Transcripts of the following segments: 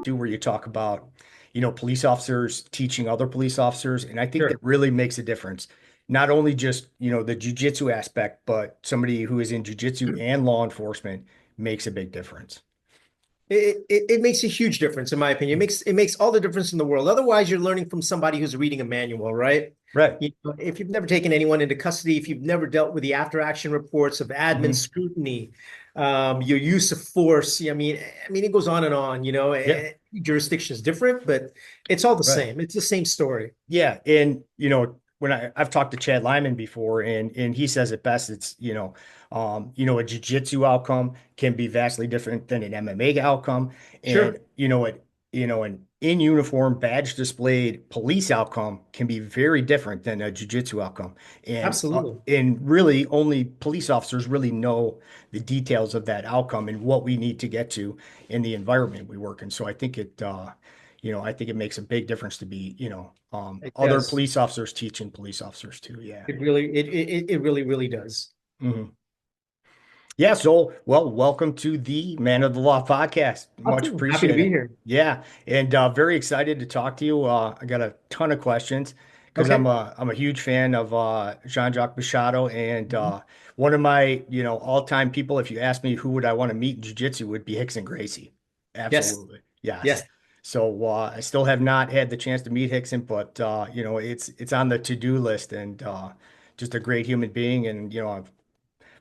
do where you talk about, police officers teaching other police officers. And I think that Sure. really makes a difference. Not only just, the jujitsu aspect, but somebody who is in jujitsu and law enforcement makes a big difference. It makes a huge difference, in my opinion. It makes all the difference in the world. Otherwise, you're learning from somebody who's reading a manual, right? Right. If you've never taken anyone into custody, if you've never dealt with the after action reports of admin Hmm. scrutiny, your use of force. I mean, it goes on and on. Yeah. Jurisdiction is different, but it's all the Right. same. It's the same story. Yeah. And, when I've talked to Chad Lyman before and he says it best, it's, a jiu-jitsu outcome can be vastly different than an MMA outcome. And, Sure. an in uniform badge displayed police outcome can be very different than a jiu-jitsu outcome. Absolutely. And really only police officers really know the details of that outcome and what we need to get to in the environment we work in. So I think it makes a big difference to be, It other does. police officers teaching police officers too. Yeah. It really, really does. Hmm. Yeah. So, well, welcome to the Man of the Law podcast. Oh, Much cool. Happy to be appreciated. here. Yeah. And very excited to talk to you. I got a ton of questions because I'm Okay. a huge fan of Jean Jacques Machado. And Mhm. one of my, all-time people, if you ask me who would I want to meet in jiu-jitsu, would be Rickson Gracie. Yes. Absolutely. Yes. Yes. So I still have not had the chance to meet Rickson, but it's on the to-do list and just a great human being. And I've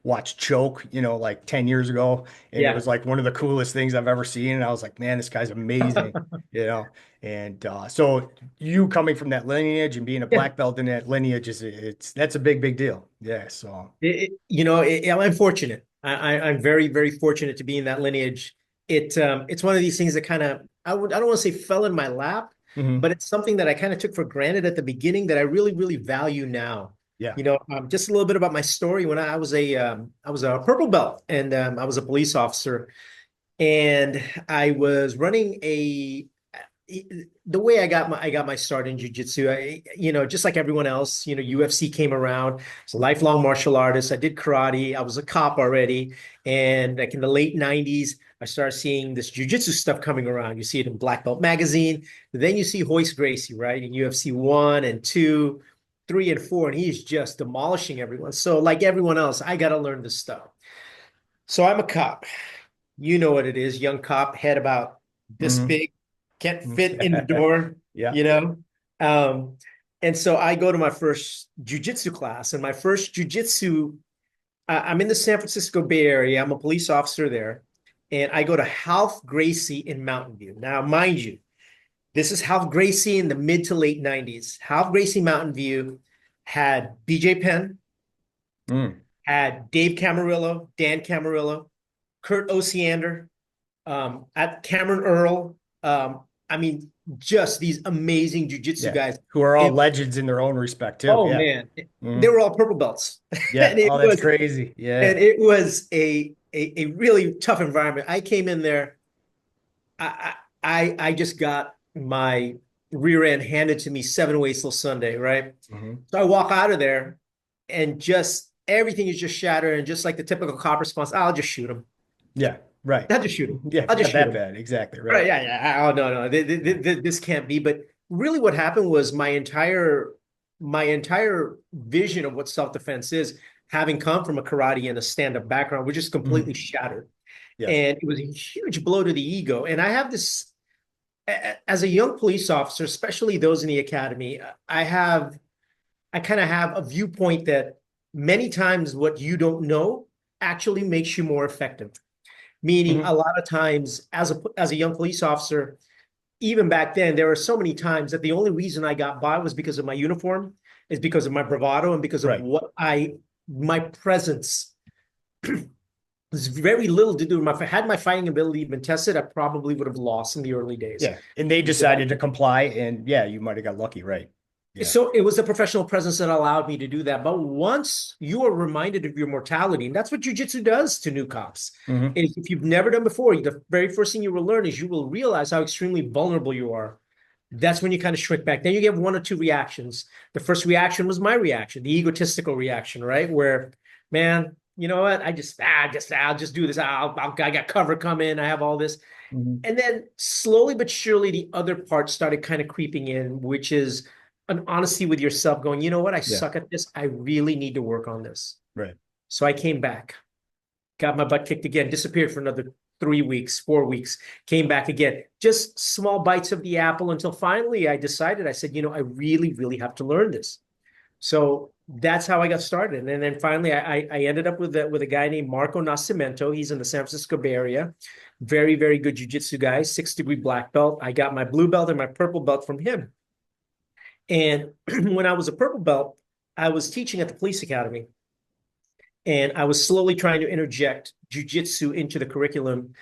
watched Choke, like 10 years ago, and it Yeah. was like one of the coolest things I've ever seen. And I was like, man, this guy's amazing, you know. And so you coming from that lineage and being a Yeah. black belt in that lineage that's a big, big deal. Yeah. So I'm fortunate. I'm very, very fortunate to be in that lineage. It's one of these things that kind of I don't want to say fell in my lap, mhm. but it's something that I kind of took for granted at the beginning that I really, really value now. Yeah. Just a little bit about my story. When I was a purple belt and I was a police officer, and I was running the way I got my start in jiu-jitsu. Just like everyone else, UFC came around. It's a lifelong martial artist. I did karate. I was a cop already. And like in the late 90s, I started seeing this jiu-jitsu stuff coming around. You see it in Black Belt magazine. Then you see Royce Gracie, right? In UFC 1 and 2, 3 and 4, and he's just demolishing everyone. So like everyone else, I got to learn this stuff. So I'm a cop. You know what it is. Young cop, head about this Hmm. big, can't fit in the door, Yeah. you know? Um, and so I go to my first jujitsu class, and my first jujitsu, I'm in the San Francisco Bay Area. I'm a police officer there. And I go to Ralph Gracie in Mountain View. Now, mind you, this is Ralph Gracie in the mid to late 90s. Ralph Gracie Mountain View had BJ Penn, Mm. had Dave Camarillo, Dan Camarillo, Kurt Osiander, at Cameron Earl. I mean, just these amazing jujitsu Yeah. guys. Who are all It, legends in their own respect too. oh Yeah. man, they Hmm. were all purple belts, Yeah. and it Oh, that's was crazy. and Yeah. it was a really tough environment. I came in there. I just got my rear end handed to me seven ways till Sunday, right? Hmm. So I walk out of there, and just everything is just shattered, and just like the typical cop response, I'll just shoot him. Yeah. Right. I'll just shoot him. Yeah. I'll It's just not shoot that him. bad. Exactly. Right, Right. yeah, yeah. Oh no, no, this can't be. But really, what happened was my entire vision of what self-defense is, having come from a karate and a stand-up background, was just completely Hmm. shattered. Yes. And it was a huge blow to the ego. And I have this, as a young police officer, especially those in the academy, I kind of have a viewpoint that many times what you don't know actually makes you more effective. Meaning, a Hmm. lot of times, as a young police officer, even back then, there were so many times that the only reason I got by was because of my uniform, is because of my bravado, and because of Right. what my presence. There's very little to do. Had my fighting ability been tested, I probably would have lost in the early days. Yeah. And they decided to comply, and yeah, you might have got lucky, right? Yeah. So it was the professional presence that allowed me to do that. But once you are reminded of your mortality, and that's what jujitsu does to new cops, Hmm. is if you've never done before, the very first thing you will learn is you will realize how extremely vulnerable you are. That's when you kind of shrink back. Then you get one or two reactions. The first reaction was my reaction, the egotistical reaction, right? Where, man, you know what? I'll just do this. I got cover coming. I have all this. Mhm. And then slowly but surely, the other part started kind of creeping in, which is an honesty with yourself going, you know what? I Yeah. suck at this. I really need to work on this. Right. So I came back, got my butt kicked again, disappeared for another 3 weeks, 4 weeks, came back again. Just small bites of the apple until finally I decided, I said, I really, really have to learn this. So that's how I got started. And then finally, I ended up with a guy named Marco Nascimento. He's in the San Francisco Bay Area. Very, very good jiu-jitsu guy, 6-degree black belt. I got my blue belt and my purple belt from him. And when I was a purple belt, I was teaching at the police academy. And I was slowly trying to interject jiu-jitsu into the curriculum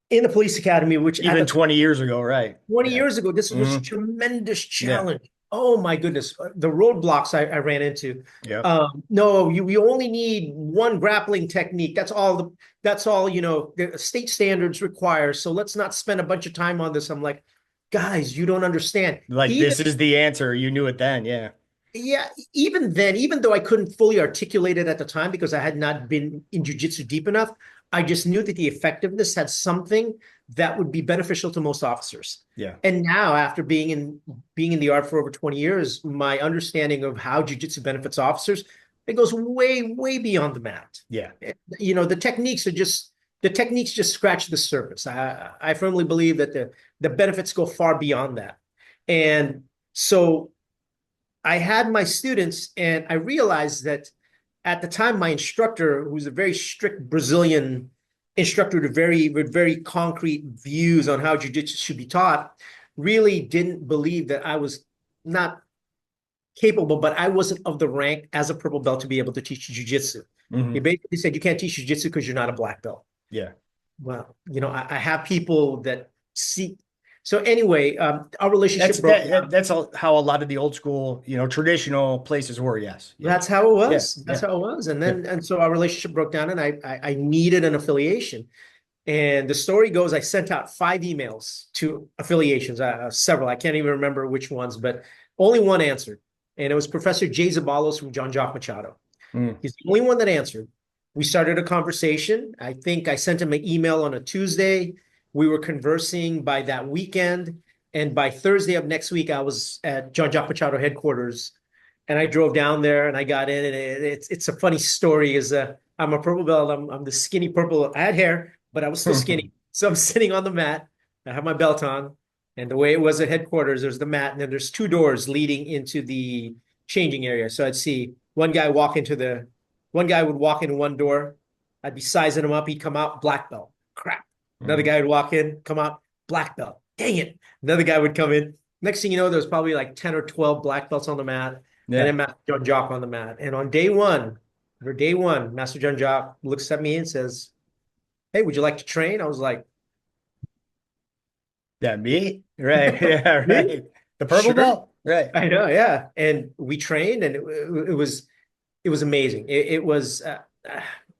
in the police academy, which at Even the 20 years ago, right? 20 Yeah. years ago, this was a Hmm. tremendous Yeah. challenge. Oh my goodness, the roadblocks I ran into. Yep. No, you only need one grappling technique. That's all the state standards require. So let's not spend a bunch of time on this. I'm like, guys, you don't understand. Like Even this is the answer. You knew it then. Yeah. yeah, even then, even though I couldn't fully articulate it at the time because I had not been in jujitsu deep enough, I just knew that the effectiveness had something that would be beneficial to most officers. Yeah. And now, after being in the art for over 20 years, my understanding of how jujitsu benefits officers, it goes way, way beyond the mat. Yeah. The techniques just scratch the surface. I firmly believe that the benefits go far beyond that. And so I had my students, and I realized that at the time, my instructor, who's a very strict Brazilian instructor with very concrete views on how jiu-jitsu should be taught, really didn't believe that I was not capable, but I wasn't of the rank as a purple belt to be able to teach jiu-jitsu. He Hmm. basically said, you can't teach jiu-jitsu because you're not a black belt. Yeah. Well, I have people that see. So anyway, our relationship That's broke down. how a lot of the old school, traditional places were. Yes. Yeah. That's how it Yeah. was. That's Yeah. how it was. And Yeah. then and so our relationship broke down, and I needed an affiliation. And the story goes, I sent out 5 emails to affiliations, several. I can't even remember which ones, but only one answered. And it was Professor Jay Zabalos from Jean Jacques Machado. Mm. He's the only one that answered. We started a conversation. I think I sent him an email on a Tuesday. We were conversing by that weekend. And by Thursday of next week, I was at Jean Jacques Machado headquarters. And I drove down there and I got in. And it's a funny story. I'm a purple belt. I'm the skinny purple. I had hair, but I was still skinny. So I'm sitting on the mat. I have my belt on. And the way it was at headquarters, there's the mat, and then there's 2 doors leading into the changing area. So I'd see one guy would walk in one door. I'd be sizing him up. He'd come out, black belt. Crap. Another Mm. guy would walk in, come out, black belt. Dang it. Another guy would come in. Next thing you know, there's probably like 10 or 12 black belts on the mat, and Yeah. then Master John Jock on the mat. And on day one, Master John Jock looks at me and says, "Hey, would you like to train?" I was like, Yeah. Me. Right. Yeah. "Me? Right. The purple Sure." belt. Right. I know, yeah. And we trained, and it was amazing. It was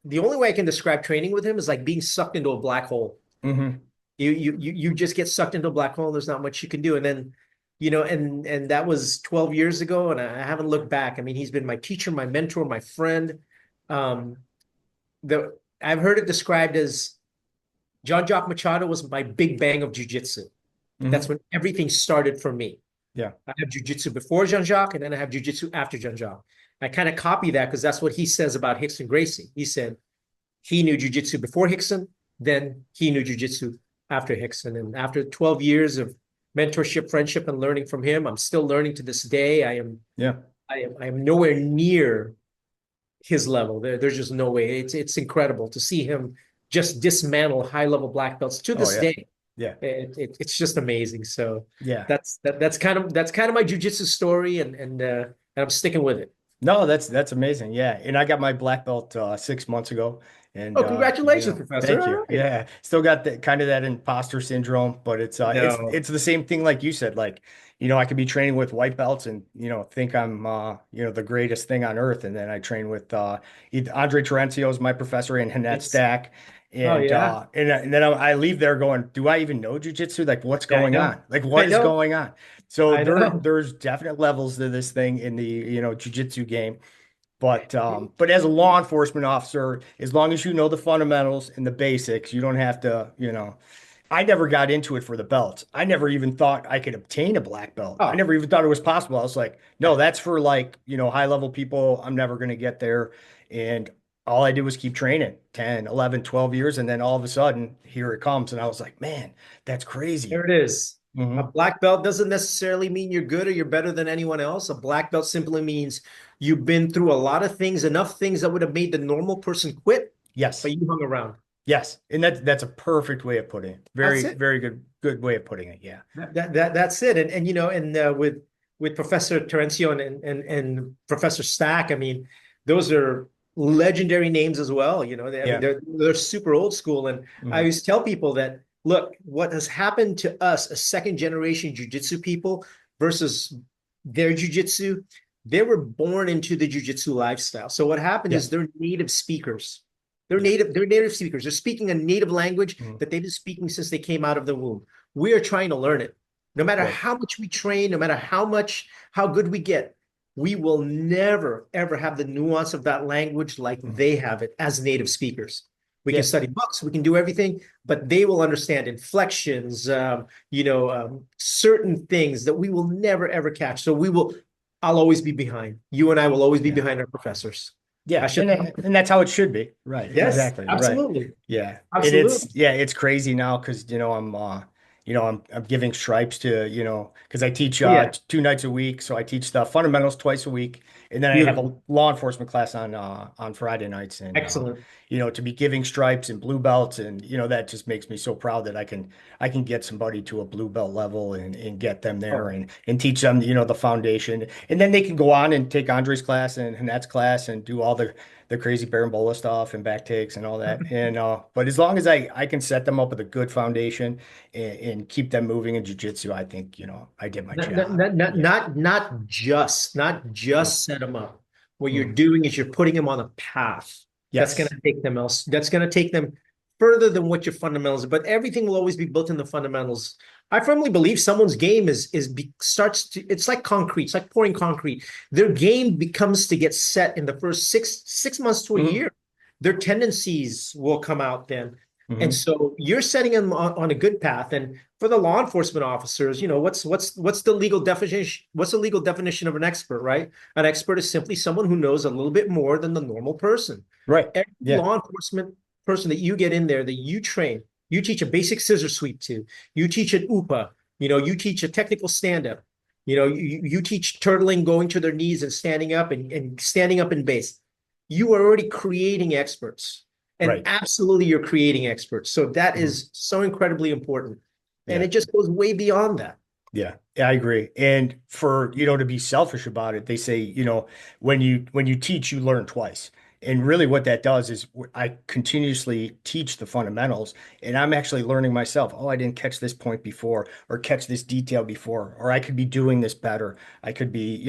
the only way I can describe training with him is like being sucked into a black hole. Hmm. You just get sucked into a black hole. And there's not much you can do. And then, and that was 12 years ago, and I haven't looked back. I mean, he's been my teacher, my mentor, my friend. Um, the I've heard it described as Jean Jacques Machado was my big bang of jujitsu. That's Hmm. when everything started for me. Yeah. I have jujitsu before Jean Jacques, and then I have jujitsu after Jean Jacques. I kind of copy that because that's what he says about Rickson Gracie. He said he knew jujitsu before Rickson, then he knew jujitsu after Rickson. And after 12 years of mentorship, friendship, and learning from him, I'm still learning to this day. Yeah. I am nowhere near his level. There's just no way. It's incredible to see him just dismantle high level black belts to Oh this yeah. day. Yeah. It's just amazing. So Yeah. that's kind of my jujitsu story, and I'm sticking with it. No, that's amazing. Yeah. And I got my black belt 6 months ago. And Oh, congratulations, Professor. thank All you. right. Yeah. Still got that imposter syndrome, but it's No. it's the same thing like you said. Like, I could be training with white belts and think I'm the greatest thing on earth. And then I train with Andre Terencio is my professor and Hanet It's Stack. oh And yeah. then I leave there going, do I even know jujitsu? Like, what's Yeah, I going know. on? Like, I what is know. going on? So I know. there's definite levels to this thing in the jujitsu game. But as a law enforcement officer, as long as you know the fundamentals and the basics, you don't have to, I never got into it for the belts. I never even thought I could obtain a black belt. I Oh, never even thought it was possible. I was like, no, that's for like, high level people. I'm never going to get there. And all I did was keep training 10, 11, 12 years. And then all of a sudden, here it comes. And I was like, man, that's crazy. there it is. A Hmm. black belt doesn't necessarily mean you're good or you're better than anyone else. A black belt simply means you've been through a lot of things, enough things that would have made the normal person quit, Yes. but you hung around. Yes. And that's a perfect way of putting it. That's Very, it. very good way of putting it. Yeah. That's it. And with Professor Terencio and Professor Stack, I mean, those are legendary names as well. I mean, Yeah. they're super old school. And I Hmm. always tell people that, look, what has happened to us, a second generation jujitsu people versus their jujitsu, they were born into the jujitsu lifestyle. So what happened is Yes. they're native speakers. Yeah. They're native speakers. They're speaking a native language Mhm. that they've been speaking since they came out of the womb. We are trying to learn it. No matter Right. how much we train, no matter how good we get, we will never, ever have the nuance of that language like Mhm. they have it as native speakers. We can Yeah. study books, we can do everything, but they will understand inflections, certain things that we will never, ever catch. I'll always be behind. You and I will always be Yeah. behind our professors. Yeah, That's just, and that's how it should be. Right. yes, Exactly. Right. absolutely. Yeah. And Absolutely. it's crazy now because I'm giving stripes to, because I teach Oh, yeah. 2 nights a week. So I teach the fundamentals twice a week. And then I have a Beautiful. law enforcement class on Friday nights. And Excellent. to be giving stripes and blue belts, and that just makes me so proud that I can get somebody to a blue belt level and get them there Oh, and teach them, the foundation. And then they can go on and take Andre's class and Hanet's class and do all the crazy berimbolo stuff and back takes and all that. And but as long as I can set them up with a good foundation and keep them moving in jiu-jitsu, I think, I did my Not, not, job. not, not, Yeah. not not Mm, just set them up. What you're mm. doing is you're putting them on a path that's going Yes. to take them else. That's going to take them further than what your fundamentals are. But everything will always be built in the fundamentals. I firmly believe someone's game starts to. It's like concrete. It's like pouring concrete. Their game becomes to get set in the first six months to a Hmm. year. Their tendencies will come out then. And Hmm. so you're setting them on a good path. And for the law enforcement officers, what's the legal definition? What's the legal definition of an expert, right? An expert is simply someone who knows a little bit more than the normal person. Right. Every Yeah. law enforcement person that you get in there, that you train, you teach a basic scissor sweep to, you teach an UPA, you teach a technical stand up, you teach turtling, going to their knees and standing up and standing up in base. You are already creating experts. And Right. absolutely, you're creating experts. So that Mhm. is so incredibly important. And Yeah. it just goes way beyond that. Yeah, I agree. And for, to be selfish about it, they say, when you teach, you learn twice. And really what that does is I continuously teach the fundamentals and I'm actually learning myself. Oh, I didn't catch this point before or catch this detail before, or I could be doing this better. I could be,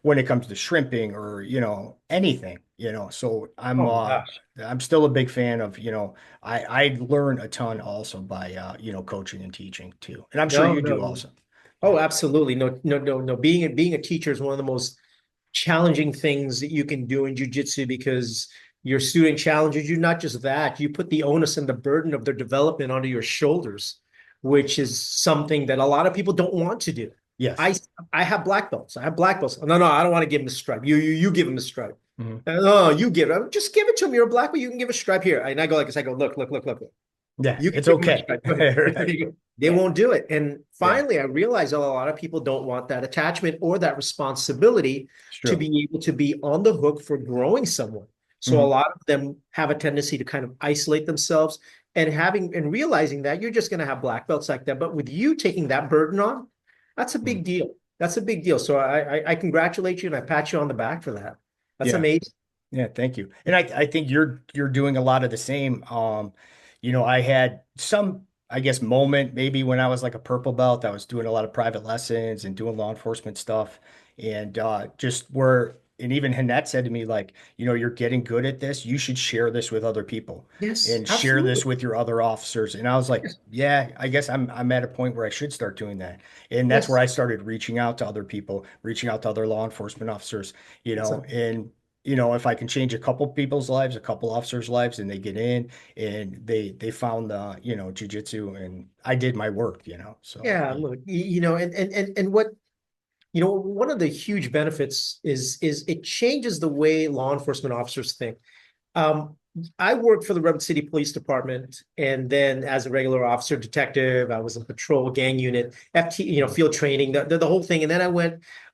when it comes to shrimping or, anything, so Oh my gosh. I'm still a big fan of, I learn a ton also by, coaching and teaching too. And I'm sure No, you no, do no. also. Oh, Yeah. absolutely. No, no, no, no. Being a teacher is one of the most challenging things that you can do in jujitsu because your student challenges you. Not just that, you put the onus and the burden of their development onto your shoulders, which is something that a lot of people don't want to do. Yes. I I have black belts. I have black belts. No, no, I don't want to give him the stripe. You give him the stripe. Mhm. No, you give it. Just give it to him. You're a black belt. You can give a stripe here. And I go like this. I go, look, look, look, look. Yeah, You can it's give them a okay. strike. Go Right. ahead. They Yeah. won't do it. And Yeah. finally, I realized that a lot of people don't want that attachment or that responsibility It's to true. be able to be on the hook for growing someone. So a Hmm. lot of them have a tendency to kind of isolate themselves and realizing that you're just going to have black belts like that. But with you taking that burden on, that's a big deal. That's a big deal. So I congratulate you and I pat you on the back for that. That's Yeah. amazing. Yeah, thank you. And I think you're doing a lot of the same. I had some, I guess, moment maybe when I was like a purple belt. I was doing a lot of private lessons and doing law enforcement stuff. And just where and even Hanette said to me, like, you're getting good at this. You should share this with other people Yes, and share this absolutely. with your other officers. And I was like, Yes, yeah, I guess I'm at a point where I should start doing that. And that's where yes. I started reaching out to other people, reaching out to other law enforcement officers, That's a and you know, if I can change a couple people's lives, a couple officers' lives, and they get in and they found the, you know, jujitsu, and I did my work, you know. So Yeah, yeah. look, you know, and what you know, one of the huge benefits is it changes the way law enforcement officers think. Um, I worked for the Redwood City Police Department, and then as a regular officer, detective, I was in patrol, gang unit, FT, you know, Mhm. field training, the whole thing. And then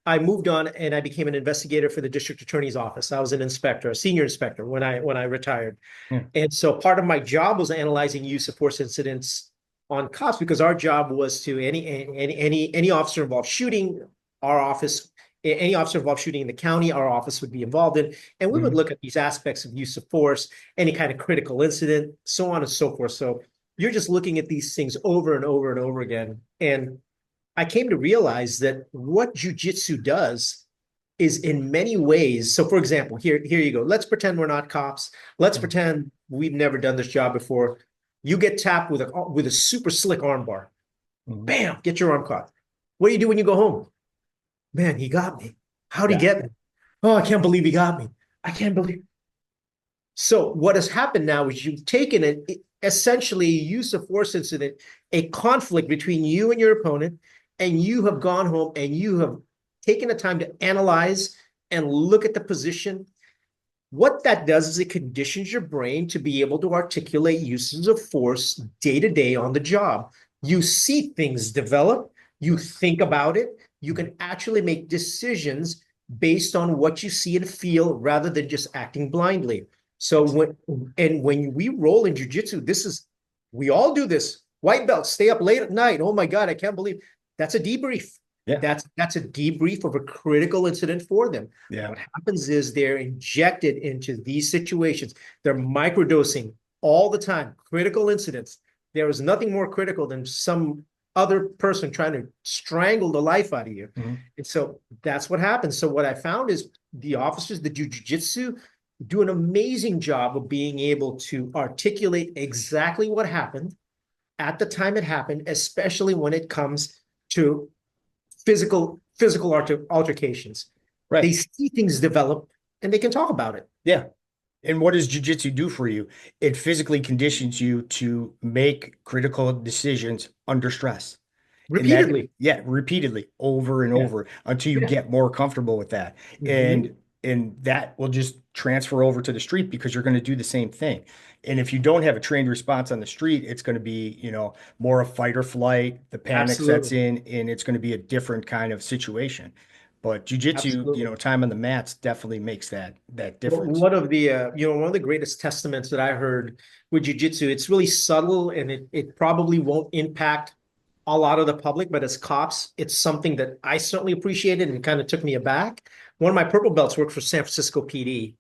I moved on, and I became an investigator for the district attorney's office. I was an inspector, a senior inspector when I retired. Yeah. And so part of my job was analyzing use of force incidents on cops because our job was to any officer involved shooting, our office, any officer involved shooting in the county, our office would be involved in, and we would Mhm. look at these aspects of use of force, any kind of critical incident, so on and so forth. So you're just looking at these things over and over and over again. And I came to realize that what jujitsu does is in many ways. So, for example, here you go. Let's pretend we're not cops. Let's Mhm. pretend we've never done this job before. You get tapped with a super slick armbar. Mhm. Bam, get your arm caught. What do you do when you go home? Man, he got me. How'd he Yeah. get me? Oh, I can't believe he got me. I can't believe. So what has happened now is you've taken essentially a use of force incident, a conflict between you and your opponent, and you have gone home and you have taken the time to analyze and look at the position. What that does is it conditions your brain to be able to articulate uses of force day to day on the job. You see things develop, you think about it, you can actually make decisions based on what you see and feel rather than just acting blindly. So Yes. when we roll in jujitsu, this is we all do this. White belts stay up late at night. Oh my God, I can't believe that's a debrief. Yeah. That's a debrief of a critical incident for them. Yeah. What happens is they're injected into these situations. They're microdosing all the time. Critical incidents. There is nothing more critical than some other person trying to strangle the life out of you. Mhm. And so that's what happens. So what I found is the officers that do jujitsu do an amazing job of being able to articulate exactly what happened at the time it happened, especially when it comes to physical altercations. They Right. see things develop and they can talk about it Yeah. And what does jujitsu do for you? It physically conditions you to make critical decisions under stress. And that, repeatedly. yeah, repeatedly over and Yeah, over until you yeah. get more comfortable with that. Mhm. And that will just transfer over to the street because you're going to do the same thing. And if you don't have a trained response on the street, it's going to be, you know, more of fight or flight, the panic sets Absolutely, in, and it's going to be a different kind of situation. But jujitsu, you absolutely. know, time on the mats definitely makes that Well, difference. one of the one of the greatest testaments that I heard with jujitsu, it's really subtle and it probably won't impact a lot of the public, but as cops, it's something that I certainly appreciated and kind of took me aback. One of my purple belts worked for San Francisco PD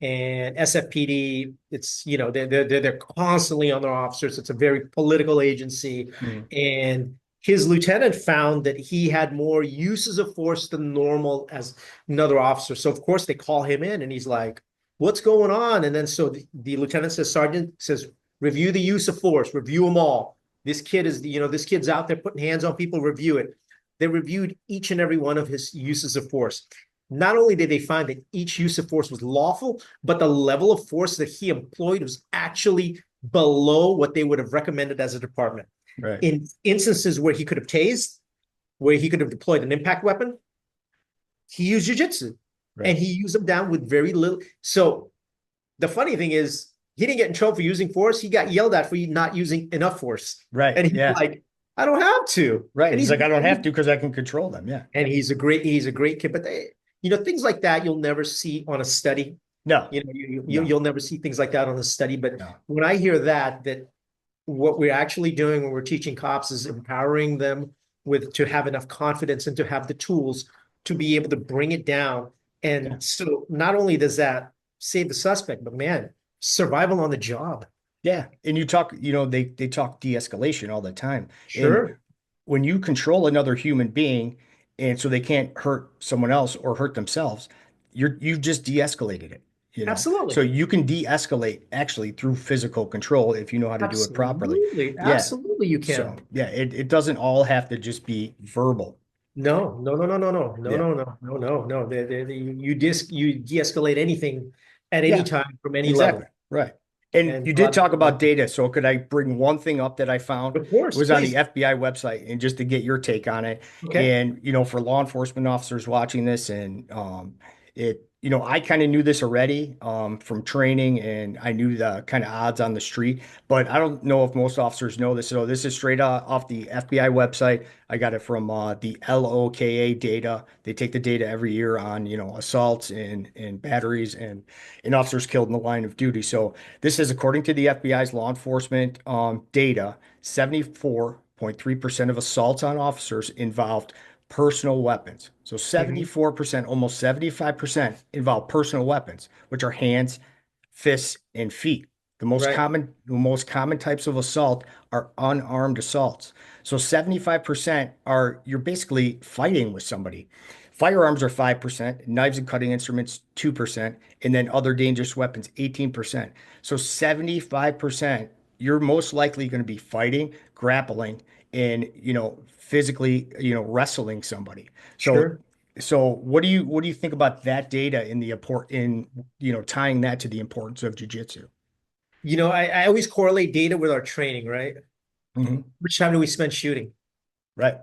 and SFPD. It's they're constantly on their officers. It's a very political agency, Mhm. and his lieutenant found that he had more uses of force than normal as another officer. So of course they call him in, and he's like, "What's going on?" And then so the lieutenant says, "Sergeant says, review the use of force, review them all. This kid's out there putting hands on people. Review it." They reviewed each and every one of his uses of force. Not only did they find that each use of force was lawful, but the level of force that he employed was actually below what they would have recommended as a department. Right. In instances where he could have tased, where he could have deployed an impact weapon, he used jujitsu and Right. he used them down with very little. So the funny thing is, he didn't get in trouble for using force. He got yelled at for not using enough force. Right. And he's Yeah. like, I don't have to. Right. And He's he's like, I don't have to because I can control them. Yeah. he's a great kid. But things like that you'll never see on a study. No. No. You'll never see things like that on a study. But No. when I hear that what we're actually doing when we're teaching cops is empowering them with to have enough confidence and to have the tools to be able to bring it down. Yeah. And so not only does that save the suspect, but man, survival on the job. Yeah. And you talk, you know, they talk de-escalation all the time. And Sure. when you control another human being and so they can't hurt someone else or hurt themselves, you've just de-escalated it, you know. So Absolutely. you can de-escalate actually through physical control if you know how to do it properly. Absolutely. Yeah. Absolutely you So can. yeah, it doesn't all have to just be verbal. No, no, no, no, no, no, no, Yeah. no, no, no, no, no. You de-escalate anything at any Yeah, time from any exactly. level. Right. And And you so did talk about data. So could I bring one thing up that I found? of It course, was on the please. FBI website and just to get your take on it. Okay. And, for law enforcement officers watching this and I kind of knew this already from training and I knew the kind of odds on the street, but I don't know if most officers know this. So this is straight off the FBI website. I got it from the LOKA data. They take the data every year on, assaults and batteries and officers killed in the line of duty. So this is according to the FBI's law enforcement data, 74.3% of assaults on officers involved personal weapons. So Mhm. 74%, almost 75% involve personal weapons, which are hands, fists, and feet. Right. The most common types of assault are unarmed assaults. So 75% are you're basically fighting with somebody. Firearms are 5%, knives and cutting instruments 2%, and then other dangerous weapons 18%. So 75% you're most likely going to be fighting, grappling, and physically, wrestling somebody. So Sure. what do you think about that data in the import in tying that to the importance of jujitsu? I always correlate data with our training, right? Hmm. Which time do we spend shooting Right.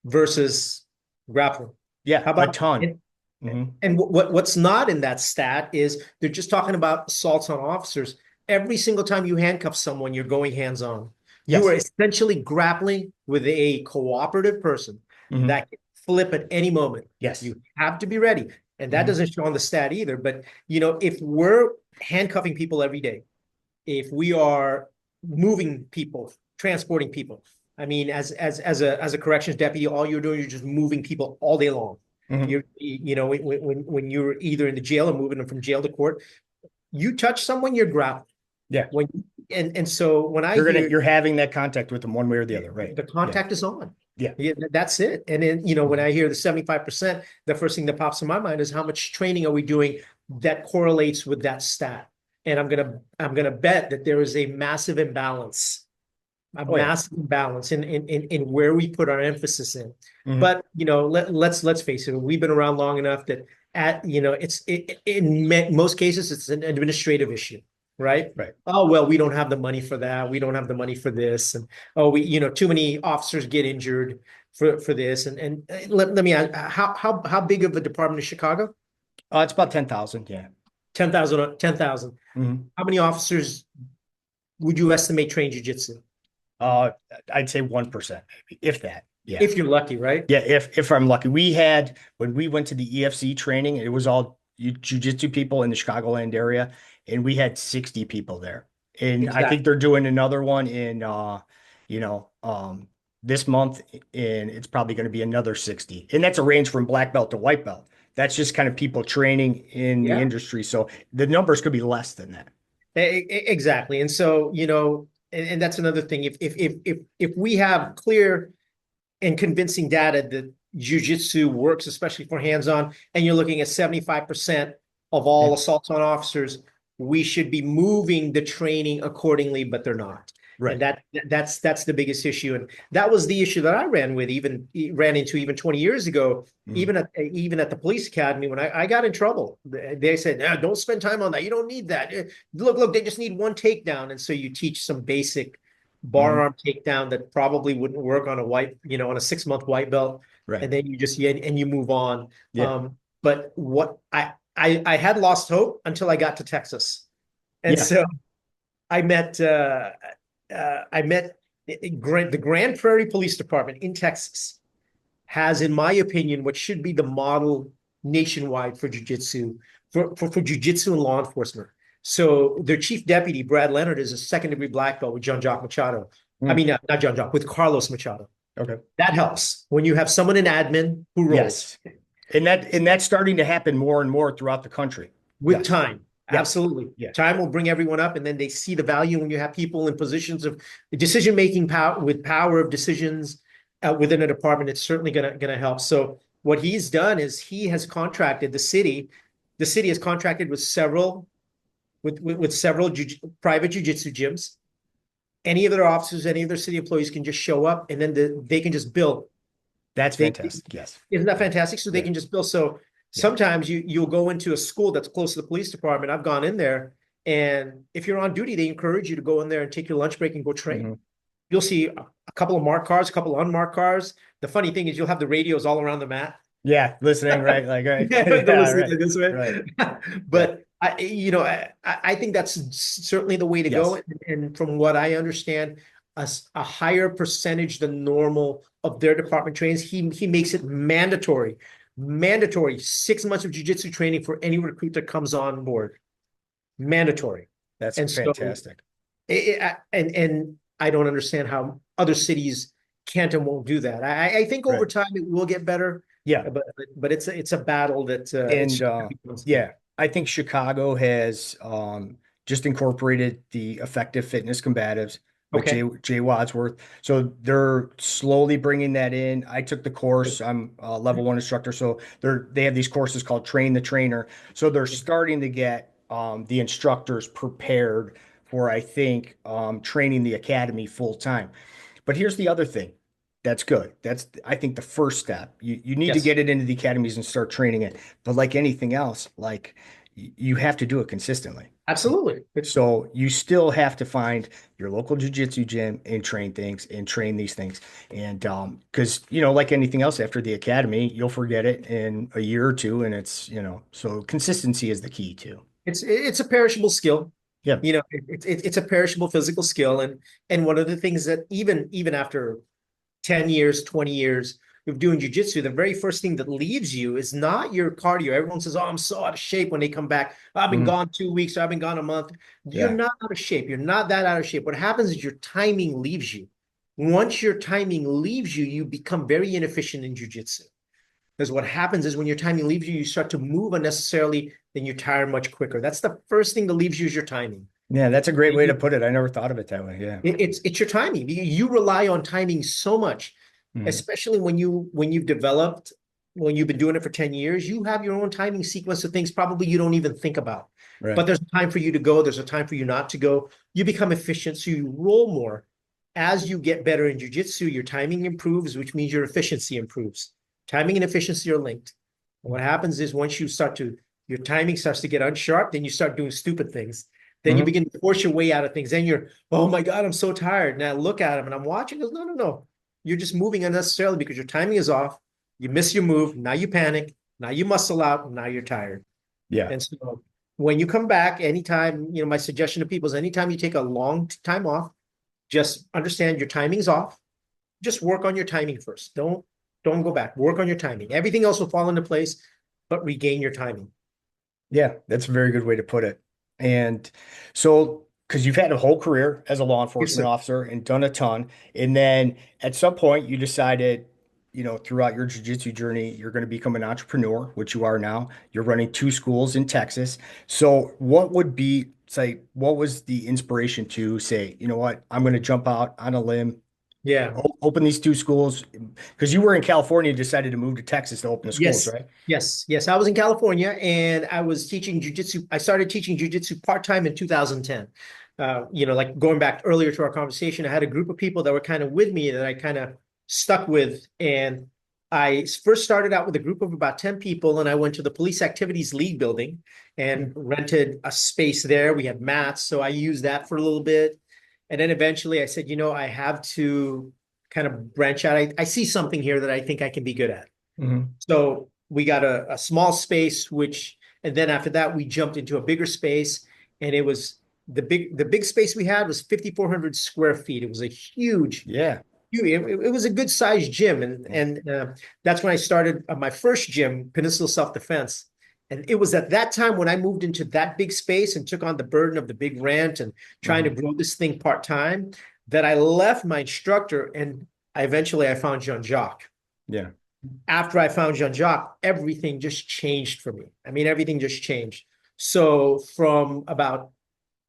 versus grappling? Yeah, How a about ton. Hmm. and what's not in that stat is they're just talking about assaults on officers. Every single time you handcuff someone, you're going hands on. You are Yes. essentially grappling with a cooperative person Hmm. that can flip at any moment. Yes. You have to be ready. And that Hmm. doesn't show on the stat either. But, if we're handcuffing people every day, if we are moving people, transporting people, I mean, as a corrections deputy, all you're doing is just moving people all day long. Hmm. When you're either in the jail or moving them from jail to court, you touch someone, you're grappling. Yeah. When and so when I hear You're having that contact with them one way or the other, right? the Yeah. contact is on, Yeah. yeah, that's it. And then when Mhm. I hear the 75%, the first thing that pops in my mind is how much training are we doing that correlates with that stat? And I'm gonna bet that there is a Oh yeah. massive imbalance in where we put our emphasis in. Hmm. But let's face it, we've been around long enough that in most cases it's an administrative issue, right? Right. Oh well, we don't have the money for that. We don't have the money for this, and oh, we too many officers get injured for this. And let me ask, how big of a department is Chicago? It's about 10,000. Yeah. 10,000. 10,000. Hmm. How many officers would you estimate train jujitsu? Uh, I'd say 1%, maybe, if that. Yeah. If you're lucky, right? Yeah, if I'm lucky. We had when we went to the EFC training, it was all jujitsu people in the Chicagoland area, and we had 60 people there. And I think Exactly. they're doing another one in you know, this month, and it's probably going to be another 60. And that's a range from black belt to white belt. That's just kind of people training in the Yeah, industry. So the numbers could be less than that. exactly. And so, and that's another thing. If we have clear and convincing data that jujitsu works, especially for hands-on, and you're looking at 75% of Yeah. all assaults on officers, we should be moving the training accordingly, but they're not. And Right. that's the biggest issue. And that was the issue that I ran into even 20 years ago, Mhm. even at the police academy when I got in trouble. They said, no, don't spend time on that. You don't need that. Look, they just need one takedown. And so you teach some basic bar Mhm. arm takedown that probably wouldn't work on on a 6 month white belt, Right. and then you move on. Yeah. But what I had lost hope until I got to Texas, and Yeah. so I met the Grand Prairie Police Department in Texas has, in my opinion, what should be the model nationwide for jujitsu, for jujitsu and law enforcement. So their chief deputy, Brad Leonard, is a second degree black belt with Jean Jacques Machado. I Mm. mean, not Jean Jacques, with Carlos Machado. Okay. That helps when you have someone in admin who rolls Yes. And that's starting to happen more and more throughout the country. with Yes. time. Yes. Absolutely. Yeah. Time will bring everyone up, and then they see the value when you have people in positions of decision making power with power of decisions within a department. It's certainly gonna help. So what he's done is he has contracted the city. The city has contracted with several private jujitsu gyms. Any of their officers, any of their city employees can just show up, and then they can just bill That's They fantastic. Yes. Isn't that fantastic? So they Yeah. can just build. So Yeah. sometimes you'll go into a school that's close to the police department. I've gone in there, and if you're on duty, they encourage you to go in there and take your lunch break and go train. Hmm. You'll see a couple of marked cars, a couple of unmarked cars. The funny thing is you'll have the radios all around the mat. Yeah. Listening, right? Like, right. Yeah, they're Yeah. listening Right. to this way. Right. Yeah. But I think that's certainly the way to go. Yes. And from what I understand, a higher percentage than normal of their department trains, he makes it mandatory 6 months of jiu-jitsu training for any recruit that comes on board. Mandatory. That's And so fantastic. and I don't understand how other cities can't and won't do that. I think over Right. time it will get better, Yeah. but it's a battle that And yeah, I think Chicago has just incorporated the effective fitness combatives with okay. Jay Wadsworth. So they're slowly bringing that in. I took the course. I'm a level one instructor. So they have these courses called Train the Trainer. So they're starting to get the instructors prepared for, I think, training the academy full time. But here's the other thing. That's good. That's, I think, the first step. You need to Yes, get it into the academies and start training it. But like anything else, like you have to do it consistently. absolutely. So you still have to find your local jiu-jitsu gym and train things and train these things. And because like anything else after the academy, you'll forget it in a year or two. And so consistency is the key too. It's a perishable skill. Yeah. It's a perishable physical skill, and one of the things that even after 10 years, 20 years of doing jujitsu, the very first thing that leaves you is not your cardio. Everyone says, "Oh, I'm so out of shape," when they come back. I've been Mhm. gone 2 weeks, or I've been gone a month. You're Yeah. not out of shape. You're not that out of shape. What happens is your timing leaves you. Once your timing leaves you, you become very inefficient in jujitsu. Because what happens is when your timing leaves you, you start to move unnecessarily, then you tire much quicker. That's the first thing that leaves you is your timing. Yeah, that's a great way to put it. I never thought of it that way. Yeah. It's your timing. You rely on timing so much, Mhm. especially when you've been doing it for 10 years, you have your own timing sequence of things probably you don't even think about. Right. But there's a time for you to go, there's a time for you not to go. You become efficient, so you roll more. As you get better in jujitsu, your timing improves, which means your efficiency improves. Timing and efficiency are linked. And what happens is once your timing starts to get unsharp, then you start doing stupid things. Then you Mhm. begin to force your way out of things. Then you're, oh my God, I'm so tired. Now I look at him and I'm watching. Goes, no, no, no. You're just moving unnecessarily because your timing is off. You miss your move. Now you panic. Now you muscle out. Now you're tired. Yeah. And so when you come back, anytime, my suggestion to people is anytime you take a long time off, just understand your timing's off. Just work on your timing first. Don't go back. Work on your timing. Everything else will fall into place, but regain your timing. Yeah, that's a very good way to put it. And so, because you've had a whole career as a law Yes, enforcement sir. officer and done a ton, and then at some point you decided, throughout your jiu-jitsu journey, you're going to become an entrepreneur, which you are now. You're running two schools in Texas. So, what was the inspiration to say, you know what, I'm going to jump out on a limb, Yeah. open these two schools? Because you were in California, decided to move to Texas to open the schools, Yes. right? Yes. Yes. I was in California and I was teaching jujitsu. I started teaching jujitsu part-time in 2010. Like going back earlier to our conversation, I had a group of people that were kind of with me that I kind of stuck with. And I first started out with a group of about 10 people, and I went to the Police Activities League building and rented a space there. We had mats, so I used that for a little bit. And then eventually I said, I have to kind of branch out. I see something here that I think I can be good at. Mhm. So we got a small space, and then after that, we jumped into a bigger space, and it was the big space we had was 5,400 square feet. It was a Yeah. it was a good sized gym. And that's when I started my first gym, Peninsula Self-Defense. And it was at that time when I moved into that big space and took on the burden of the big rent and trying to Mhm. grow this thing part-time, that I left my instructor, and I found Jean Jacques. Yeah. After I found Jean Jacques, everything just changed for me. I mean, everything just changed. So from about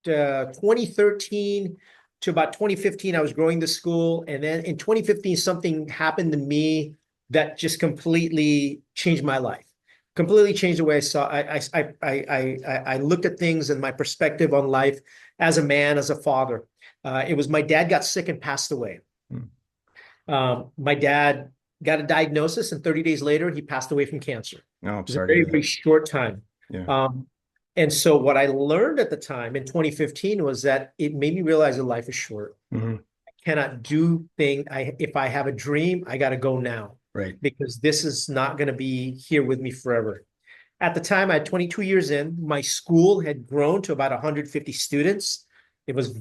2013 to about 2015, I was growing the school. And then in 2015, something happened to me that just completely changed my life, completely changed the way I saw. I looked at things and my perspective on life as a man, as a father. It was my dad got sick and passed away. Mm. My dad got a diagnosis, and 30 days later, he passed away from cancer. Oh, I'm It was a sorry to very, hear very that. short time. Yeah. And so what I learned at the time in 2015 was that it made me realize that life is short. Hmm. Cannot do things. If I have a dream, I got to go now Right. because this is not going to be here with me forever. At the time, I had 22 years in. My school had grown to about 150 students. It was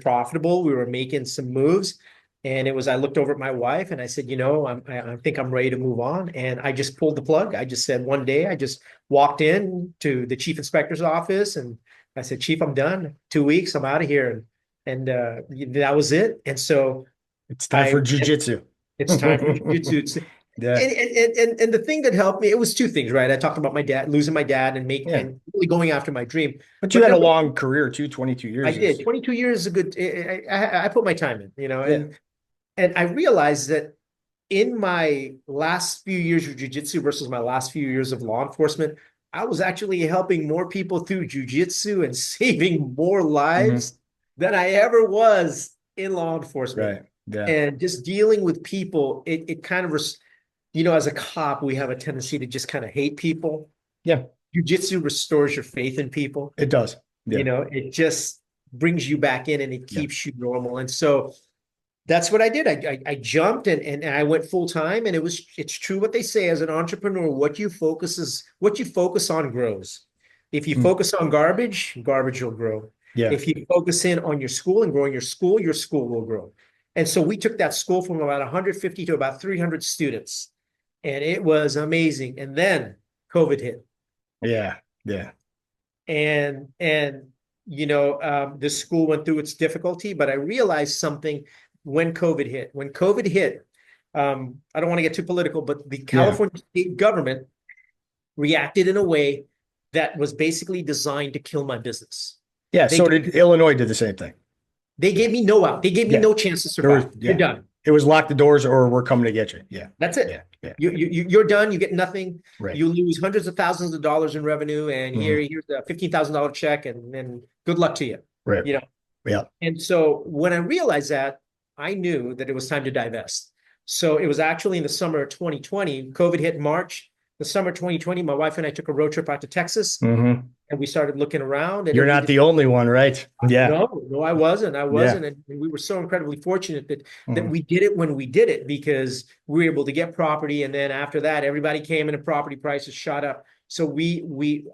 profitable. We were making some moves. And I looked over at my wife and I said, I think I'm ready to move on. And I just pulled the plug. I just said one day, I just walked in to the chief inspector's office and I said, Chief, I'm done. 2 weeks, I'm out of here. And that was it. And so It's time I for jujitsu. it's time for jujitsu. Yeah. And the thing that helped me, it was two things, right? I talked about my dad, losing my dad Yeah. and really going after my dream. But you But had a number long career too. 22 I years did. is, 22 years is a good, I put my time in, yeah. and I realized that in my last few years of jujitsu versus my last few years of law enforcement, I was actually helping more people through jujitsu and saving more Hmm. lives than I ever was in law enforcement. Right. Yeah. And just dealing with people, it kind of, as a cop, we have a tendency to just kind of hate people. Yeah. Jiu-jitsu restores your faith in people. It does. Yeah. It just brings you back in and it Yeah. keeps you normal. And so that's what I did. I jumped and I went full time. And it's true what they say as an entrepreneur, what you focus on grows. If you Mm. focus on garbage, garbage will grow. Yeah. If you focus in on your school and growing your school will grow. And so we took that school from about 150 to about 300 students. And it was amazing. And then COVID hit. Yeah. Yeah. And the school went through its difficulty, but I realized something when COVID hit. When COVID hit, I don't want to get too political, but the Yeah. California state government reacted in a way that was basically designed to kill my business. Yeah. They So did Illinois did the same thing. they gave me no out. They gave me Yeah. no chance to There was, survive. You're yeah. done. It was lock the doors or we're coming to get you. Yeah. That's it. Yeah. Yeah. You're done. You get nothing. Right. You lose hundreds of thousands of dollars in revenue, and Hmm. here's a $15,000 check, and good luck to you. Right. You know. Yeah. And so when I realized that, I knew that it was time to divest. So it was actually in the summer of 2020. COVID hit in March. The summer of 2020, my wife and I took a road trip out to Texas, Hmm. and we started looking around. And You're not the only one, right? Yeah. no, I wasn't. I Yeah. wasn't. And we were so incredibly fortunate that Mhm. we did it when we did it because we were able to get property. And then after that, everybody came in and property prices shot up. So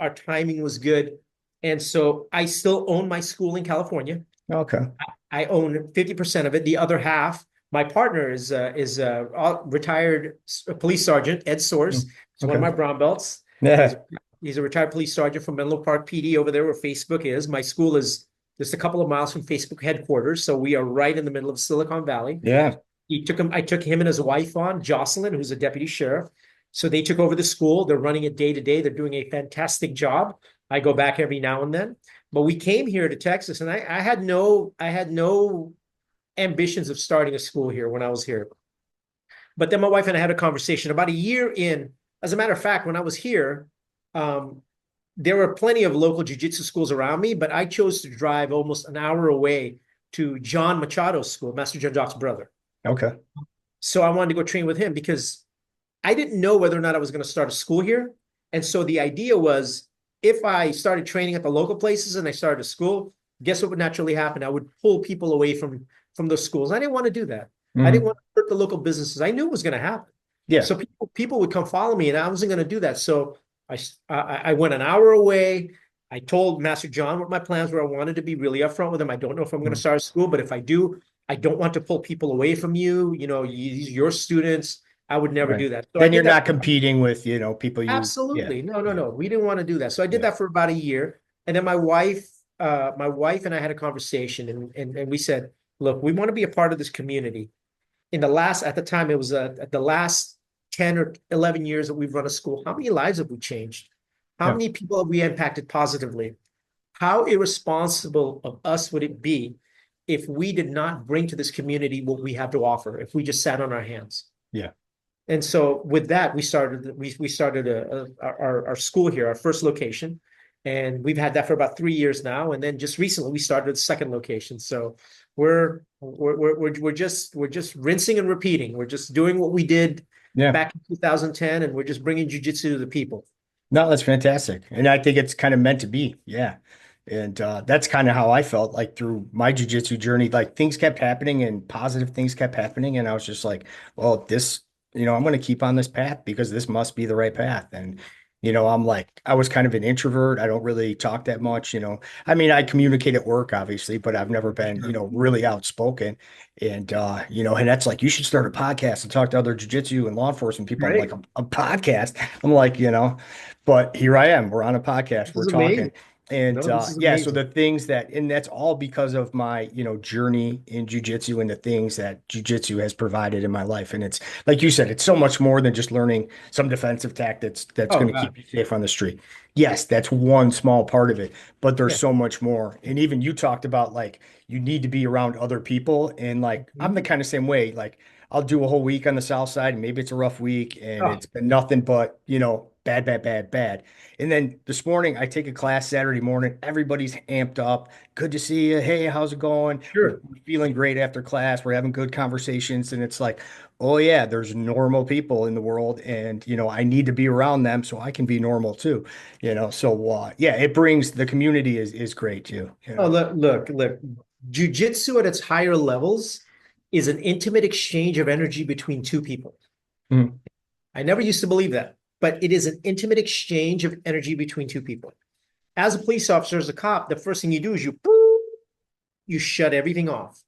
our timing was good. And so I still own my school in California. Okay. I own 50% of it. The other half, my partner is a retired police sergeant, Ed Source. Mm. He's one of Okay. my brown belts. Yeah. He's a retired police sergeant from Menlo Park PD over there where Facebook is. My school is just a couple of miles from Facebook headquarters. So we are right in the middle of Silicon Valley. Yeah. I took him and his wife on, Jocelyn, who's a deputy sheriff. So they took over the school. They're running it day to day. They're doing a fantastic job. I go back every now and then. But we came here to Texas, and I had no ambitions of starting a school here when I was here. But then my wife and I had a conversation about a year in. As a matter of fact, when I was here, there were plenty of local jiu-jitsu schools around me, but I chose to drive almost an hour away to Jean Machado's school, Master Jean Jacques' brother. Okay. So I wanted to go train with him because I didn't know whether or not I was going to start a school here. And so the idea was if I started training at the local places and I started a school, guess what would naturally happen? I would pull people away from those schools. I didn't want to do that. I didn't want to hurt the local businesses. I knew it was going to happen. Yeah. So people would come follow me, and I wasn't going to do that. So I went an hour away. I told Master John what my plans were. I wanted to be really upfront with him. I don't know if I'm going to start a school, but if I do, I don't want to pull people away from you. Your students. I would never do that. So Then you're not competing with, people you. Absolutely. Yeah. No. We didn't want to do that. So I did that for about a year. And then my wife and I had a conversation and we said, look, we want to be a part of this community. At the time, it was the last 10 or 11 years that we've run a school. How many lives have we changed? How many people have we impacted positively? How irresponsible of us would it be if we did not bring to this community what we have to offer, if we just sat on our hands? Yeah. And so with that, we started our school here, our first location. And we've had that for about 3 years now. And then just recently we started the second location. So we're just rinsing and repeating. We're just doing what we did Yeah. back in 2010, and we're just bringing jujitsu to the people. No, that's fantastic. And I think it's kind of meant to be. Yeah. And that's kind of how I felt like through my jujitsu journey. Like things kept happening and positive things kept happening. And I was just like, well, this, I'm going to keep on this path because this must be the right path. And, I'm like, I was kind of an introvert. I don't really talk that much. I mean, I communicate at work, obviously, but I've never been, Sure. really outspoken. And, and that's like, you should start a podcast and talk to other jujitsu and law enforcement people. I'm like, Right. a podcast. I'm like, but here I am. We're on a podcast. This We're is talking. amazing. And No, this is yeah, so amazing. the things and that's all because of my, journey in jujitsu and the things that jujitsu has provided in my life. And it's like you said, it's so much more than just learning some defensive tactics that's Oh going to God. keep you safe on the street. Yes, that's one small part of it, but there's Yeah. so much more. And even you talked about like you need to be around other people. And like I'm the Mhm. kind of same way. Like I'll do a whole week on the south side, and maybe it's a rough week and Oh, it's been nothing but, bad, bad, bad, bad. And then this morning, I take a class Saturday morning. Everybody's amped up. Good to see you. Hey, how's it going? We're sure. feeling great after class. We're having good conversations. And it's like, oh, yeah, there's normal people in the world. And, I need to be around them so I can be normal too. So, yeah, it brings the community is great too. Oh, look. Jiu-jitsu at its higher levels is an intimate exchange of energy between two people. Mhm. I never used to believe that, but it is an intimate exchange of energy between two people. As a police officer, as a cop, the first thing you do is you shut everything off.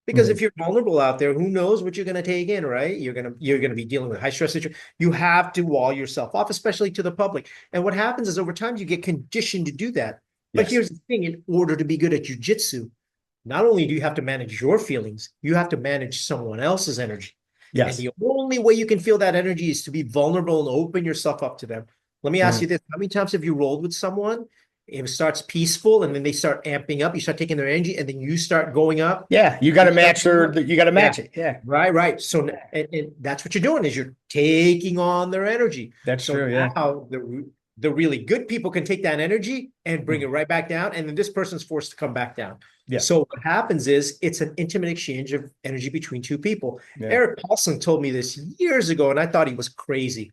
Because Mhm. if you're vulnerable out there, who knows what you're going to take in, right? You're gonna be dealing with high stress situation. You have to wall yourself off, especially to the public. And what happens is over time you get conditioned to do that. But Yes. here's the thing: in order to be good at jujitsu, not only do you have to manage your feelings, you have to manage someone else's energy. And Yes. the only way you can feel that energy is to be vulnerable and open yourself up to them. Let me ask Mhm. you this: how many times have you rolled with someone? It starts peaceful, and then they start amping up. You start taking their energy, and then you start going up. Yeah, you got You to start match going their, up. you got to Yeah, match it. Yeah, right. So, and that's what you're doing is you're taking on their energy. that's So true. Yeah. now the really good people can take that energy and bring Mhm. it right back down, and then this person's forced to come back down. Yeah. So what happens is it's an intimate exchange of energy between two people. Yeah. Eric Paulson told me this years ago, and I thought he was crazy.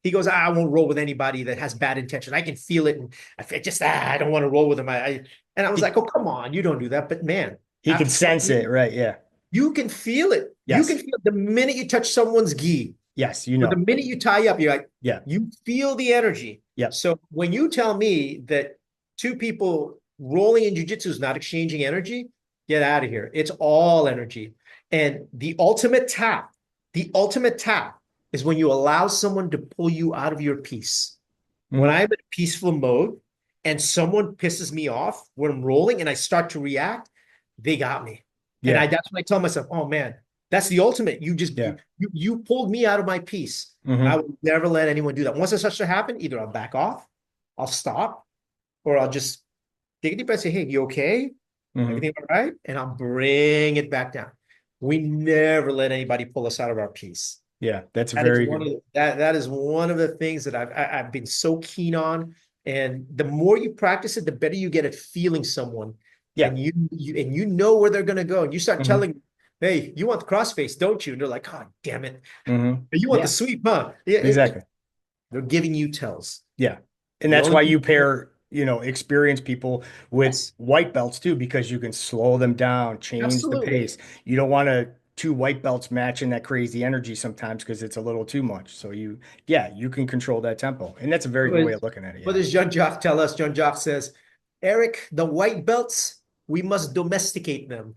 He goes, I won't roll with anybody that has bad intention. I can feel it, and I don't want to roll with them. And I was He, like, oh, come on, you don't do that. But man, he can after sense 20 it, years, right? Yeah. you can feel it. You can Yes. feel it the minute you touch someone's gi, Yes. or the minute you tie up, you're like, Yeah. you feel the energy. Yep. So when you tell me that two people rolling in jujitsu is not exchanging energy, get out of here. It's all energy. And the ultimate tap is when you allow someone to pull you out of your peace. When Hmm. I'm in a peaceful mode and someone pisses me off when I'm rolling and I start to react, they got me. And Yeah. that's when I tell myself, oh man, that's the ultimate. Yeah. You pulled me out of my peace. I Hmm. will never let anyone do that. Once it starts to happen, either I'll back off, I'll stop, or I'll just take a deep breath and say, hey, you okay? Hmm. Everything all right? And I'll bring it back down. We never let anybody pull us out of our peace. Yeah. That's That is very one good. of that is one of the things that I've been so keen on. And the more you practice it, the better you get at feeling someone, Yeah. and you know where they're gonna go. And you start Hmm. telling, hey, you want the crossface, don't you? And they're like, oh, damn it. Hmm. You want the Yeah. sweep, huh? Yeah, Exactly. they're giving you tells. Yeah. And The that's only why thing, you pair, experienced people with yes, white belts too, because you can slow them down, change the absolutely. pace. You don't want to two white belts matching that crazy energy sometimes because it's a little too much. So yeah, you can control that tempo. And that's a very good way of looking at it. What Yeah. does Jean Jacques tell us? Jean Jacques says, Eric, the white belts, we must domesticate them.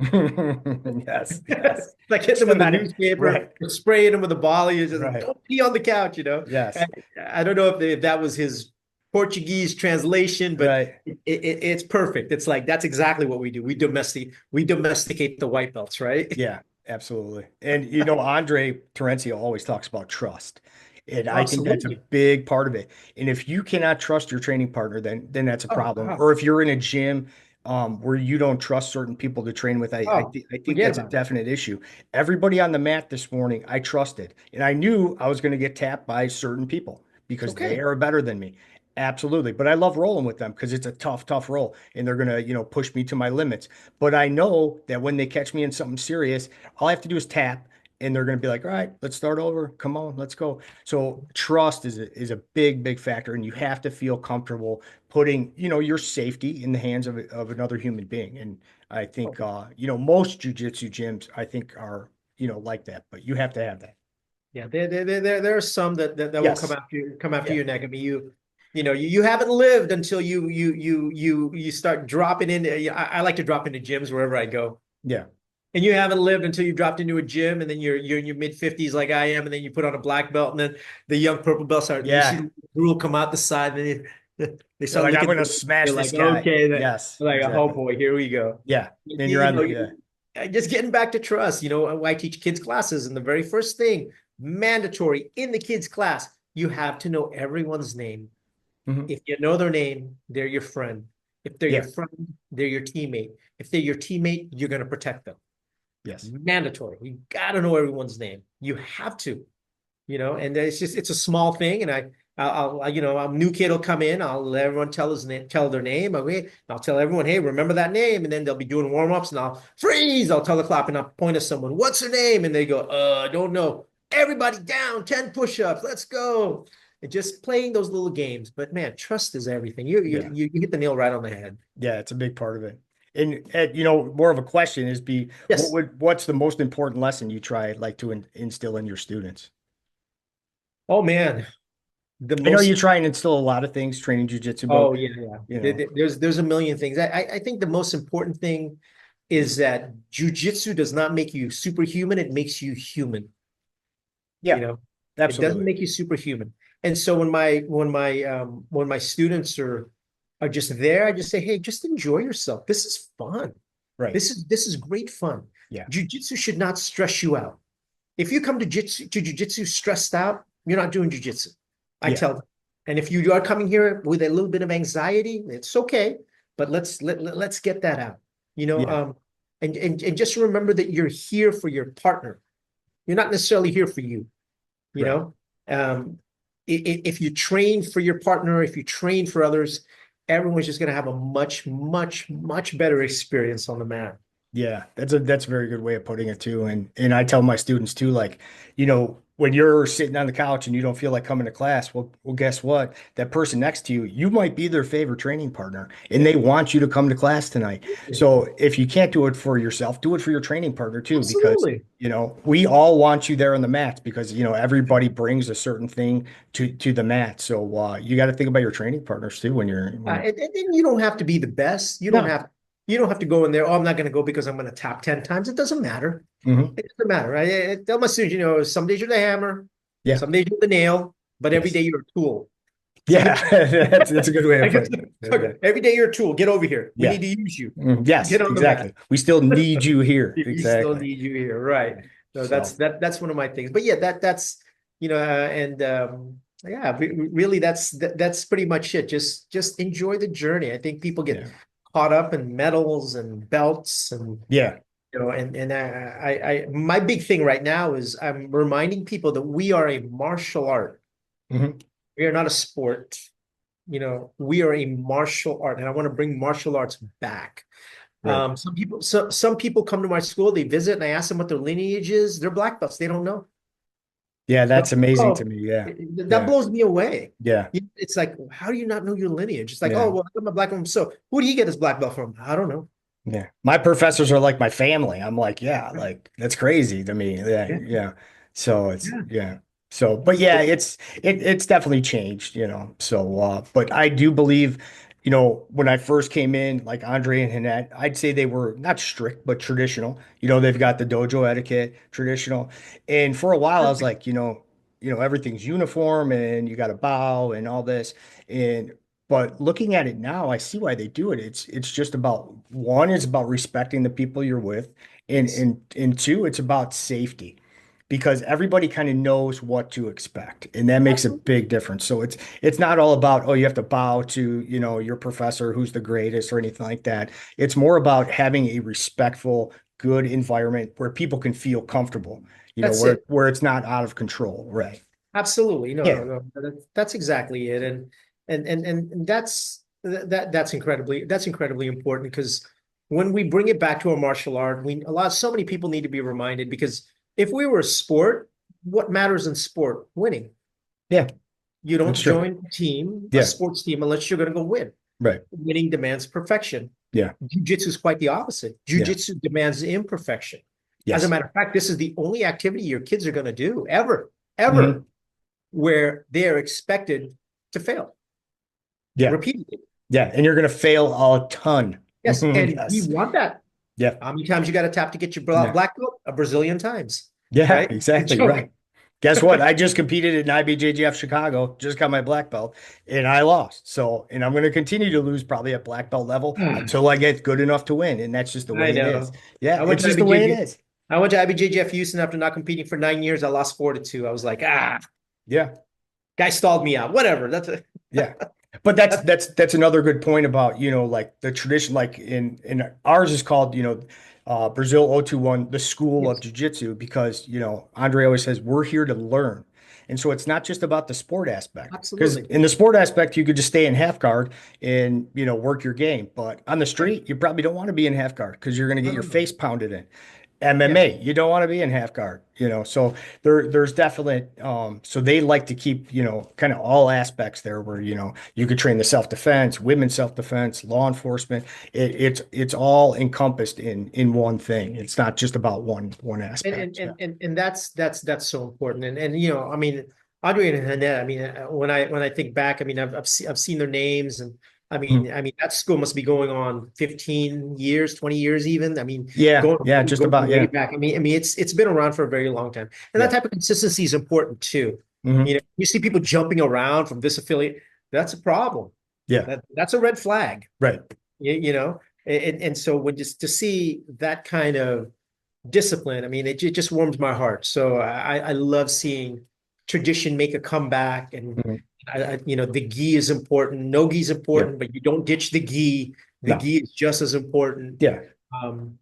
Yes. Yes. Like hitting Teach them with them the how to, newspaper, right. spraying them with a volley, and just Right. don't pee on the couch. Yes. And I don't know if that was his Portuguese translation, but Right. it's perfect. It's like that's exactly what we do. We domesticate the white belts, right? Yeah, absolutely. And Andre Terencio always talks about trust. And I think that's a Absolutely. big part of it. And if you cannot trust your training partner, then that's a Oh problem. God. Or if you're in a gym where you don't trust certain people to train with, Oh, I think forget that's a about it. definite issue. Everybody on the mat this morning, I trusted. And I knew I was going to get tapped by certain people It's because they okay. are better than me. Absolutely. But I love rolling with them because it's a tough, tough roll and they're going to, push me to my limits. But I know that when they catch me in something serious, all I have to do is tap and they're going to be like, all right, let's start over. Come on, let's go. So trust is a big, big factor. And you have to feel comfortable putting, your safety in the hands of another human being. And I think, most jujitsu gyms, I think are, like that, but you have to have that. Yeah, there are some that will Yes. come after Yeah. your neck. I mean, you haven't lived until you start dropping into. I like to drop into gyms wherever I go, Yeah. and you haven't lived until you dropped into a gym, and then you're in your mid 50s like I am, and then you put on a black belt, and then the young purple belts are you see Yeah. the drool come out the side, and they You're start like, I'm looking. going to smash You're this like, guy. okay, Yes, like oh exactly. boy, here we go. Yeah. You, And you're you on know, the, you, just getting back to trust. I teach kids classes, and the very first thing mandatory in the kids class, you have to know everyone's name. Mhm. If you know their name, they're your friend. If they're your Yeah. friend, they're your teammate. If they're your teammate, you're going to protect them. Yes. Mandatory. You got to know everyone's name. You have to, and it's a small thing. And a new kid will come in. I'll let everyone tell his name, tell their name. Okay. I'll tell everyone, hey, remember that name. And then they'll be doing warm-ups and I'll freeze. I'll tell the clap and I'll point at someone. What's her name? And they go, I don't know. Everybody down, 10 push-ups. Let's go. And just playing those little games. But man, trust is everything. Yeah. You hit the nail right on the head. Yeah. It's a big part of it. And, more of a question is Yes. what's the most important lesson you try like to instill in your students? Oh man. The I know you most try and instill a lot of things, training jujitsu, but Oh yeah, yeah. you know, There's a million things. I think the most important thing is that jujitsu does not make you superhuman, it makes you human. You yeah, know, it doesn't absolutely. make you superhuman. And so when my students are just there, I just say, hey, just enjoy yourself. This is fun. Right. This is great fun. Yeah. Jujitsu should not stress you out. If you come to jujitsu stressed out, you're not doing jujitsu. I Yeah. tell them. And if you are coming here with a little bit of anxiety, it's okay, but let's get that out. You know, Yeah. um, and just remember that you're here for your partner. You're not necessarily here for you. You Right. know, if you train for your partner, if you train for others, everyone's just going to have a much, much, much better experience on the mat. Yeah, that's a very good way of putting it too. And I tell my students too, like, when you're sitting on the couch and you don't feel like coming to class, well, guess what? That person next to you, you might be their favorite training partner, and Yeah, they want you to come to class tonight. So if you can't do it for yourself, do it for your training partner too, because absolutely. we all want you there on the mats because everybody brings a certain thing to the mat. So you got to think about your training partners too when And you don't have to be the best. no. You don't have to go in there. Oh, I'm not going to go because I'm going to tap 10 times. It doesn't matter. Hmm. It doesn't matter. I tell my students, some days you're the hammer, Yeah. some days you're the nail, but every Yes. day you're a tool. Yeah, that's a good way of Like putting it. every day you're a tool. Get over here. We Yeah. need to use you. Yes, Get on the mat. exactly. We still need you here. You still Exactly. need you here, right? So So, that's one of my things. But yeah, that's and yeah, really that's pretty much it. Just enjoy the journey. I think people get yeah. caught up in medals and belts and Yeah. I my big thing right now is I'm reminding people that we are a martial art. Hmm. We are not a sport. We are a martial art, and I want to bring martial arts back. Right. Some people come to my school, they visit, and I ask them what their lineage is. They're black belts. They don't know. Yeah, They're that's like, amazing to oh, me. Yeah. that Yeah. blows me away. Yeah. It's like, how do you not know your lineage? It's like, oh, Yeah. well, I'm a black woman. So who do you get his black belt from? I don't know. Yeah. My professors are like my family. I'm like, yeah, like that's crazy to me. Yeah. Yeah, Yeah. So it's yeah. yeah. So, but yeah, it's definitely changed. So but I do believe, when I first came in, like Andre and Hanette, I'd say they were not strict, but traditional. They've got the dojo etiquette, traditional. And for a while I was Perfect. like, everything's uniform and you got to bow and all this. And but looking at it now, I see why they do it. It's just about one, it's about respecting the people you're with, and Yes. and two, it's about safety. Because everybody kind of knows what to expect, and that makes a Absolutely. big difference. So it's not all about, oh, you have to bow to, your professor who's the greatest or anything like that. It's more about having a respectful, good environment where people can feel comfortable, That's where it. where it's not out of control. Right. Absolutely. No, no, Yeah. no. That's exactly it. and that's incredibly important because when we bring it back to a martial art, so many people need to be reminded because if we were a sport, what matters in sport? Winning. Yeah, You that's don't true. join a team, a Yeah, sports team, unless you're going to go win. right. Winning demands perfection. Yeah, Jiu-jitsu is quite the opposite. yeah, Jiu-jitsu demands imperfection. As a yes. matter of fact, this is the only activity your kids are going to do ever, Hmm. where they are expected to fail Yeah, repeatedly. yeah. And you're going to fail a ton. Yes, and we Yes. want that. Yeah, How many times you got to tap to get your yeah, black belt? A Brazilian times, yeah, right? A exactly. joke. Right. Guess what? I just competed in IBJJF Chicago, just got my black belt, and I lost. So, and I'm going to continue to lose probably at black belt level until I get good enough to win. And that's just the I way it is. know. Yeah, I went it's to just the way it IBJJ. is. I went to IBJJF Houston after not competing for 9 years. I lost 4-2. I was like, Yeah. guy stalled me out. Whatever. Yeah. But that's That's that's another good point about, like the tradition, like in ours is called, Brazil 021, the school of yes, jiu-jitsu, because, Andre always says we're here to learn. And so it's not just about the sport aspect. Because absolutely. in the sport aspect, you could just stay in half guard and, work your game. But on the Right. street, you probably don't want to be in half guard because you're going to No, get no, your no. face pounded in. Yeah. MMA, you don't want to be in half guard, So there's definitely so they like to keep, kind of all aspects there where, you could train the self-defense, women's self-defense, law enforcement. It's all encompassed in one thing. It's not just about one And and aspect. Yeah. and and, and that's so important. And I mean, Audrey and Annette. I mean, when I think back, I mean, I've seen their names, and Mhm. I mean that school must be going on 15 years, 20 years even. I mean, Yeah, going yeah, just going about, way yeah. back. I mean, it's been around for a very long time, and that Yeah. type of consistency is important too. Hmm. You see people jumping around from this affiliate. That's a problem. Yeah, That's a red flag. right. And so when just to see that kind of discipline. I mean, it just warms my heart. So I love seeing tradition make a comeback, and Mhm. the gi is important. No gi is Yeah. important, but you don't ditch the gi. The No. gi is just as important. Yeah. Um,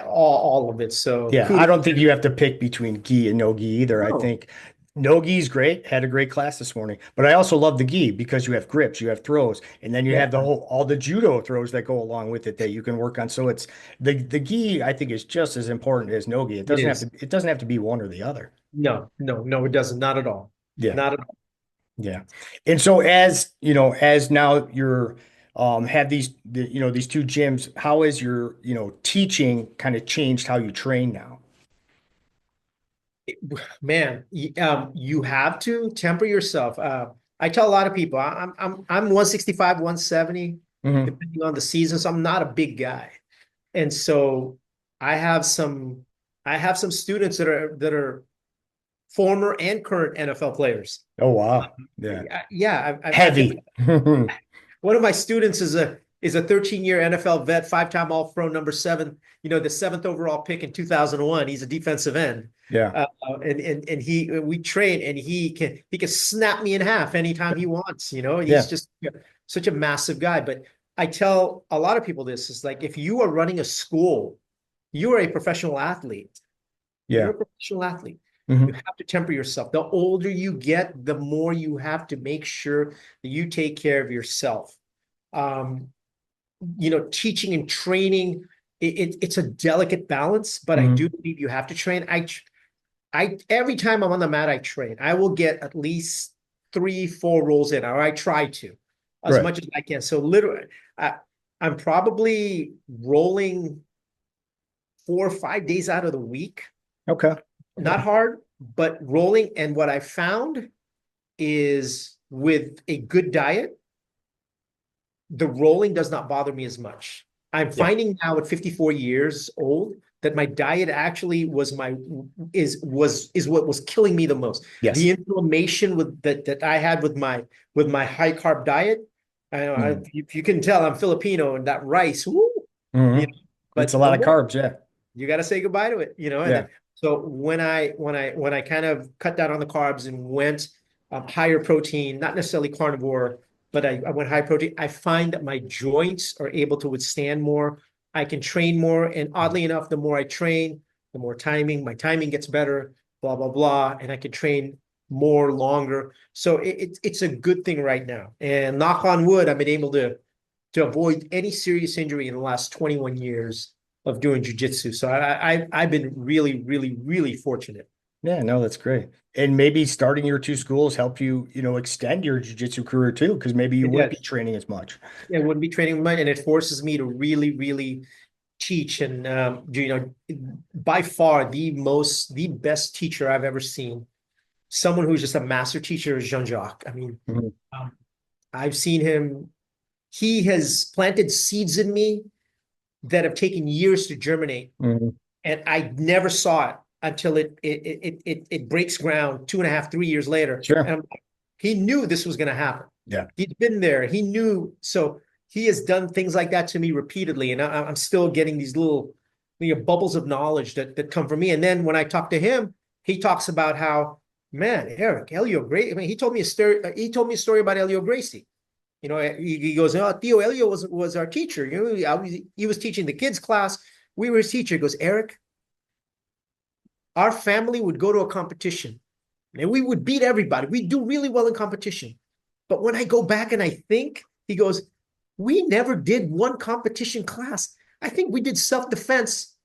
all of it. So Yeah, I kudos. don't think you have to pick between gi and no gi either. I No, think no gi is great. Had a great class this morning, but I also love the gi because you have grips, you have throws, and then you yeah, have all the judo throws that go along with it that you can work on. So it's the gi I think is just as important as no gi. it is. It doesn't have to be one or the other. No, no, no, it doesn't. Not at all. Yeah, Not at all. yeah. And so as as now you're have these two gyms, how has your teaching kind of changed how you train now? Man, you have to temper yourself. I tell a lot of people I'm 165, 170, Hmm. depending on the season. So I'm not a big guy. And so I have some I have some students that are former and current NFL players. Oh wow. Yeah. Yeah, I've got Heavy. one of my students is a 13-year NFL vet, five-time All-Pro, number seven, the seventh overall pick in 2001. He's a defensive end. Yeah. And we train, and he can snap me in half anytime he wants. He's Yeah. just such a massive guy. But I tell a lot of people this is like, if you are running a school, you are a professional athlete. You're Yeah. a professional athlete. You Hmm. have to temper yourself. The older you get, the more you have to make sure that you take care of yourself. Um, Teaching and training, it's a delicate balance, but I do Hmm. believe you have to train. I every time I'm on the mat, I train. I will get at least 3, 4 rolls in, or I try to, as Right. much as I can. So literally, I'm probably rolling 4 or 5 days out of the week. Okay. Not hard, but rolling. And what I found is with a good diet, the rolling does not bother me as much. I'm Yeah. finding now at 54 years old that my diet actually is what was killing me the most. Yes. The inflammation that I had with my high carb diet. Mm. If you can tell, I'm Filipino, and that rice, woo, Hmm. you know, It's a but lot no of more. carbs. Yeah. You got to say goodbye to it. And Yeah. then, so when I kind of cut down on the carbs and went higher protein, not necessarily carnivore, but I went high protein, I find that my joints are able to withstand more. I can train more, and oddly enough, the more I train, the more my timing gets better, blah blah blah, and I can train more, longer. So it's a good thing right now. And knock on wood, I've been able to avoid any serious injury in the last 21 years of doing jujitsu. So I've been really, really, really fortunate. Yeah, no, that's great. And maybe starting your two schools help you, extend your jiu-jitsu career too, because maybe you It wouldn't be does. training as much. Yeah, wouldn't be training much, and it forces me to really, really teach. And by far the best teacher I've ever seen, someone who's just a master teacher, is Jean Jacques. I mean, Mhm. um, I've seen him. He has planted seeds in me that have taken years to germinate, Mhm. and I never saw it until it breaks ground 2.5, 3 years later. Sure. And he knew this was going to happen. Yeah. He's been there. He knew. So he has done things like that to me repeatedly, and I'm still getting these little, bubbles of knowledge that come from me. And then when I talk to him, he talks about how, man, Eric, Elio Gracie. I mean, he told me a story. He told me a story about Elio Gracie. He goes, oh, Theo Elio was our teacher. He was teaching the kids class. We were his teacher. He goes, Eric, our family would go to a competition and we would beat everybody. We'd do really well in competition. But when I go back and I think, he goes, we never did one competition class. I think we did self-defense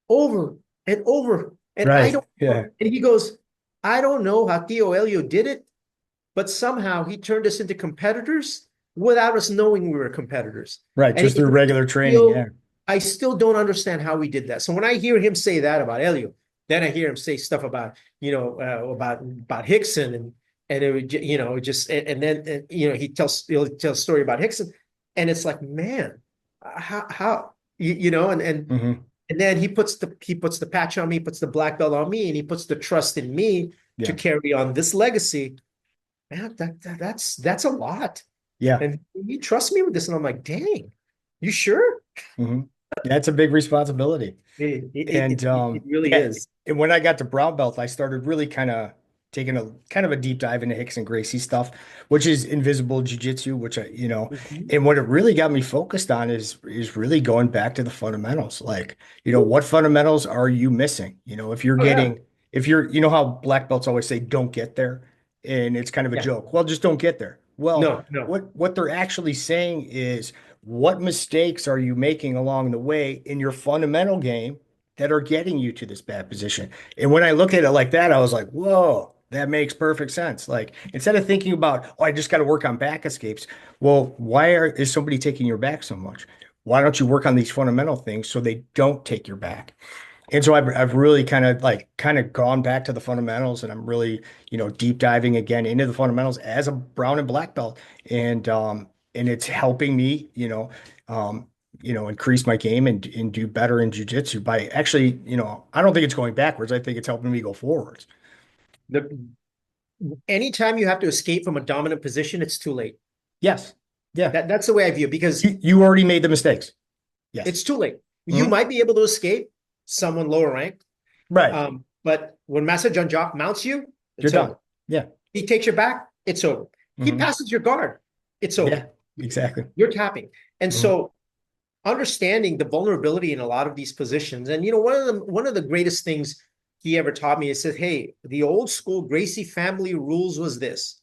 over and over. And I Right. don't Yeah. know. And he goes, I don't know how Theo Elio did it, but somehow he turned us into competitors without us knowing we were competiters. Right. And Just through regular training. Yeah. I still don't understand how he did that. So when I hear him say that about Elio, then I hear him say stuff about, about Hickson, and it would, just, and then, he'll tell a story about Hickson, and it's like, man, how, Hmm. and then he puts the patch on me, puts the black belt on me, and he puts the trust in me to Yeah. carry on this legacy. Man, that's a lot. Yeah. And he trusts me with this. And I'm like, dang, you sure? Hmm. That's a big responsibility. And It really yeah, is. and when I got to brown belt, I started really kind of taking a kind of a deep dive into Hicks and Gracie stuff, which is invisible jiu-jitsu, which Mhm. and what it really got me focused on is really going back to the fundamentals. Like, what fundamentals are you missing? If you're Oh, yeah. getting if you're how black belts always say don't get there, and it's kind of a Yeah. joke. Well, just don't get there. Well, No, no. what they're actually saying is what mistakes are you making along the way in your fundamental game that are getting you to this bad position? And when I look at it like that, I was like, whoa, that makes perfect sense. Like instead of thinking about, oh, I just got to work on back escapes. Well, is somebody taking your back so much? Why don't you work on these fundamental things so they don't take your back? And so I've really kind of gone back to the fundamentals, and I'm really, deep diving again into the fundamentals as a brown and black belt. And it's helping me, increase my game and do better in jujitsu by actually, I don't think it's going backwards. I think it's helping me go forwards. The Anytime you have to escape from a dominant position, it's too late. Yes. Yeah. That's the way I view it, because You already made the mistakes. Yes. it's too late. You Mhm. might be able to escape someone lower ranked, Right. but when Master Jean Jacques mounts you, You're it's done. over. Yeah. He takes your back, it's over. He Hmm. passes your guard, it's over. Yeah. Exactly. You're tapping. And Hmm. so understanding the vulnerability in a lot of these positions. And one of the greatest things he ever taught me is said, hey, the old school Gracie family rules was this.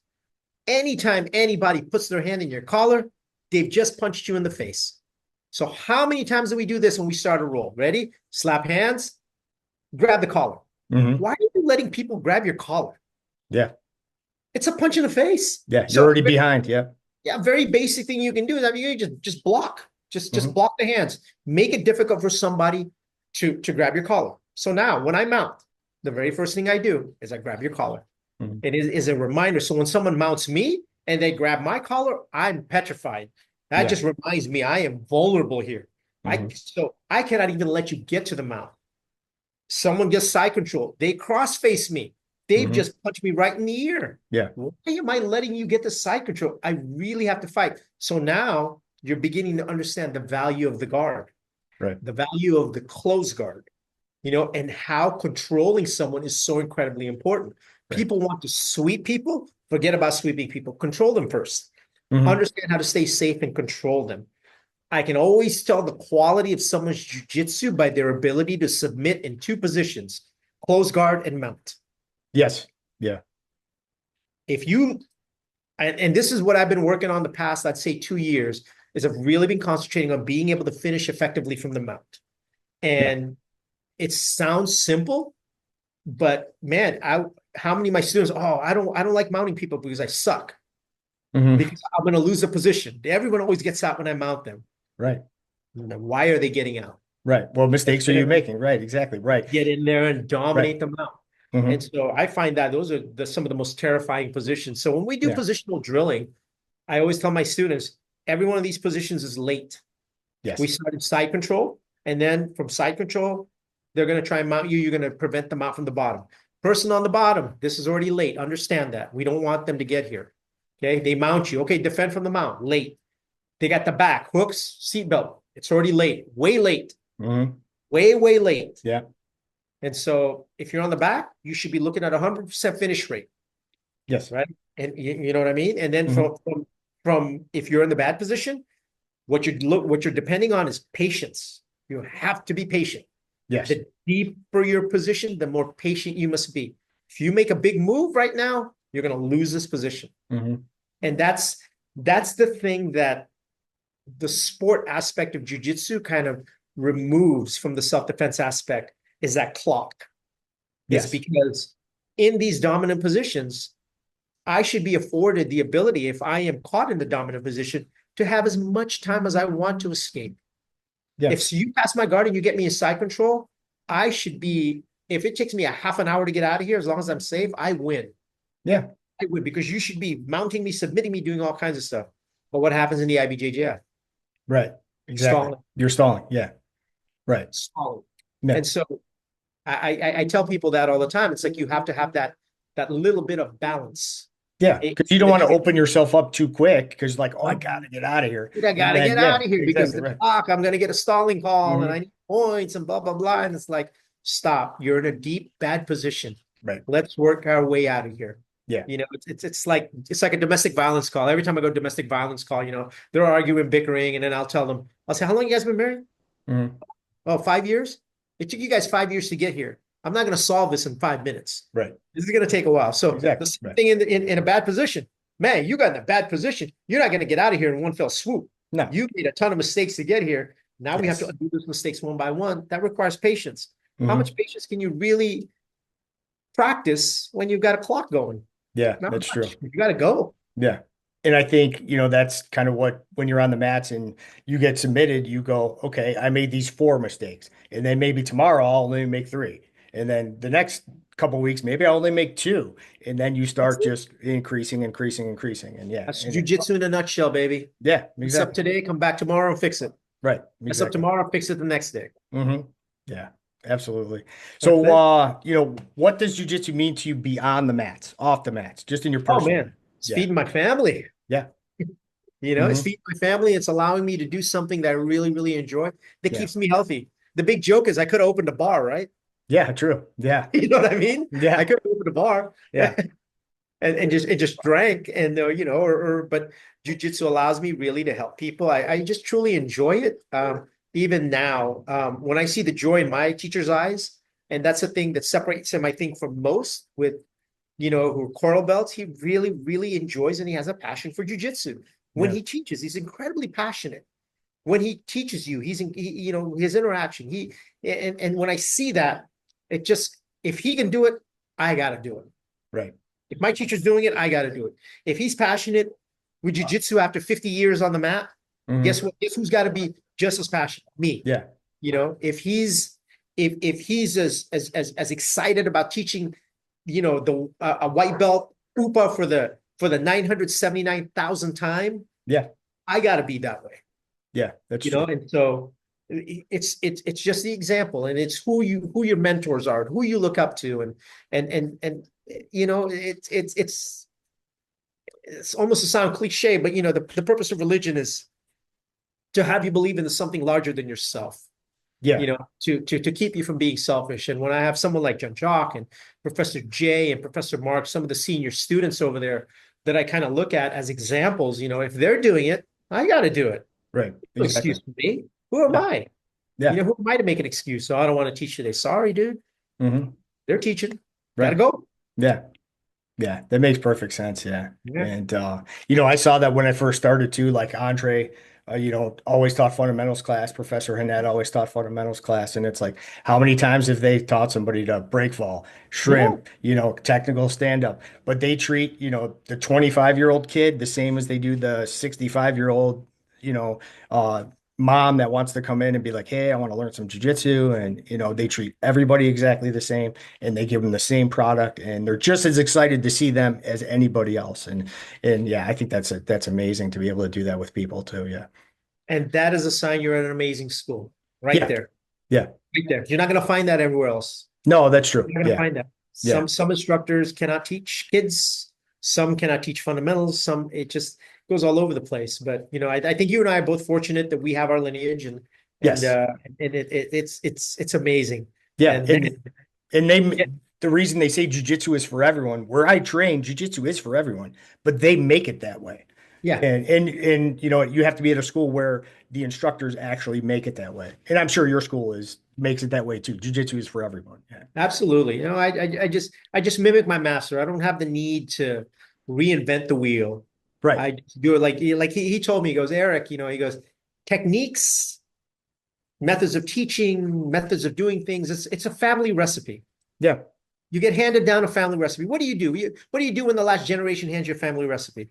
Anytime anybody puts their hand in your collar, they've just punched you in the face. So how many times do we do this when we start a roll? Ready? Slap hands, grab the collar. Hmm. Why are you letting people grab your collar? Yeah. It's a punch in the face. Yeah. You're So already behind. Yeah. yeah, very basic thing you can do is, I mean, you just block, just Hmm. block the hands. Make it difficult for somebody to grab your collar. So now, when I mount, the very first thing I do is I grab your collar. Hmm. It is a reminder. So when someone mounts me and they grab my collar, I'm petrified. That Yeah. just reminds me I am vulnerable here. Hmm. I cannot even let you get to the mount. Someone gets side control. They cross face me. They've Hmm. just punched me right in the ear. Yeah. Why am I letting you get the side control? I really have to fight. So now you're beginning to understand the value of the guard, Right. the value of the close guard, and how controlling someone is so incredibly important. Right. People want to sweep people. Forget about sweeping people. Control them first. Hmm. Understand how to stay safe and control them. I can always tell the quality of someone's jujitsu by their ability to submit in two positions, close guard and mount. Yes. Yeah. if you, and this is what I've been working on the past, I'd say 2 years, is I've really been concentrating on being able to finish effectively from the mount. Yeah. And it sounds simple, but man, how many of my students, oh, I don't like mounting people because I suck, Hmm. because I'm going to lose a position. Everyone always gets out when I mount them. Right. Why are they getting out? Right. What Let's mistakes are get you in, making? Right. Exactly. Right. get in there and Right. dominate them out. And Hmm. so I find that those are some of the most terrifying positions. So when we do Yeah. positional drilling, I always tell my students, every one of these positions is late. We Yes. start in side control, and then from side control, they're going to try and mount you. You're going to prevent them out from the bottom. Person on the bottom, this is already late. Understand that. We don't want them to get here. Okay. They mount you. Okay. Defend from the mount. Late. They got the back, hooks, seatbelt. It's already late. Way late. Hmm. Way, way late. Yeah. And so if you're on the back, you should be looking at 100% finish rate. Yes. Right. And you know what I mean? And then Hmm. from if you're in the bad position, what you're depending on is patience. You have to be patient. Yes. The deeper your position, the more patient you must be. If you make a big move right now, you're going to lose this position. Hmm. And that's the thing that the sport aspect of jiu-jitsu kind of removes from the self-defense aspect, is that clock. It's Yes. because in these dominant positions, I should be afforded the ability, if I am caught in the dominant position, to have as much time as I want to escape. Yeah. If you pass my guard and you get me in side control, I should be, if it takes me a half an hour to get out of here, as long as I'm safe, I win. Yeah. I win because you should be mounting me, submitting me, doing all kinds of stuff. But what happens in the IBJJF? Right. Exactly. Stalling, You're stalling. Yeah. Right. stalling. Yeah. And so I tell people that all the time. It's like you have to have that little bit of balance. Yeah. Because you So don't that want you to can, open yourself up too quick because, like, oh, I got to get out of here. dude, I And gotta then, get yeah, out of here because exactly. the Right. clock, I'm gonna get a stalling call and I Hmm. need points and blah blah blah. And it's like, stop. You're in a deep bad position. Right. Let's work our way out of here. Yeah. You know, it's like a domestic violence call. Every time I go domestic violence call, they're arguing, bickering, and then I'll say, how long you guys been married? Hmm. Oh, 5 years? It took you guys 5 years to get here. I'm not going to solve this in 5 minutes. Right. This is going to take a while. So the Exactly. same Right. thing in a bad position. Man, you got in a bad position. You're not going to get out of here in one fell swoop. No. You made a ton of mistakes to get here. Now we have to Yes. undo those mistakes one by one. That requires patience. How Hmm. much patience can you really practice when you've got a clock going? Yeah. Not That's true. much. You got to go. Yeah. And I think, that's kind of what, when you're on the mats and you get submitted, you go, okay, I made these four mistakes. And then maybe tomorrow I'll only make three. And then the next couple of weeks, maybe I'll only make two. And then you That's start it. just increasing, increasing, increasing. And yeah. That's And jujitsu in a nutshell, baby. yeah, Mess up exactly. today, come back tomorrow and fix it. Right. Mess up Exactly. tomorrow, fix it the next day. Hmm. Yeah, absolutely. That's So, it. what does jujitsu mean to you beyond the mats, off the mats, just in your Oh personal? man, it's Yeah. feeding my family. Yeah. It's Hmm. feeding my family. It's allowing me to do something that I really, really enjoy that Yeah. keeps me healthy. The big joke is I could have opened a bar, right? Yeah. True. Yeah. You know what I mean? I Yeah. could have opened a bar Yeah. and just drank or but jujitsu allows me really to help people. I just truly enjoy it. Even now, when I see the joy in my teacher's eyes, and that's the thing that separates him, I think, from most with who are coral belts, he really, really enjoys and he has a passion for jujitsu. When Yeah. he teaches, he's incredibly passionate. When he teaches you, his interaction. And when I see that, it just, if he can do it, I got to do it. Right. If my teacher's doing it, I got to do it. If he's passionate with jujitsu after 50 years on the mat, guess Hmm. what? Guess who's got to be just as passionate? Me. Yeah. If he's as excited about teaching, the a white belt upa for the 979,000th time, Yeah. I got to be that way. Yeah. That's true. And so it's just the example, and it's who your mentors are, and who you look up to, and it's almost to sound cliche, but the purpose of religion is to have you believe in something larger than yourself. Yeah. To keep you from being selfish. And when I have someone like Jean Jacques and Professor Jay and Professor Mark, some of the senior students over there that I kind of look at as examples, if they're doing it, I got to do it. Right. No Exactly. excuse for me. Who am Yeah. I? Yeah. Who am I to make an excuse? So I don't want to teach today. Sorry, dude. Hmm. They're teaching. Got to Right. go. Yeah. Yeah, that makes perfect sense. Yeah. Yeah. And I saw that when I first started too, like Andre, always taught fundamentals class. Professor Hanet always taught fundamentals class. And it's like, how many times have they taught somebody to break fall, Yeah. shrimp, technical stand up? But they treat, the 25-year-old kid the same as they do the 65-year-old, you know, uh, mom that wants to come in and be like, hey, I want to learn some jujitsu. And, they treat everybody exactly the same and they give them the same product and they're just as excited to see them as anybody else. And yeah, I think that's amazing to be able to do that with people too. Yeah. And that is a sign you're at an amazing school right Yeah. there. Yeah. Right there. You're not going to find that everywhere else. No, that's true. You're not going to Yeah. find that. Yeah. Some instructors cannot teach kids. Some cannot teach fundamentals. Some it just goes all over the place. But I think you and I are both fortunate that we have our lineage and Yes. uh and it's amazing. Yeah. And And yeah, the reason they say jujitsu is for everyone, where I train, jujitsu is for everyone, but they make it that way. yeah, And you have to be at a school where the instructors actually make it that way. And I'm sure your school is makes it that way too. Jiu-jitsu is for everyone. Yeah. absolutely. I just mimic my master. I don't have the need to reinvent the wheel. Right. I just do it like he told me, he goes, Eric, he goes, techniques, methods of teaching, methods of doing things, it's a family recipe. Yeah. You get handed down a family recipe. What do you do? What do you do when the last generation hands you a family recipe?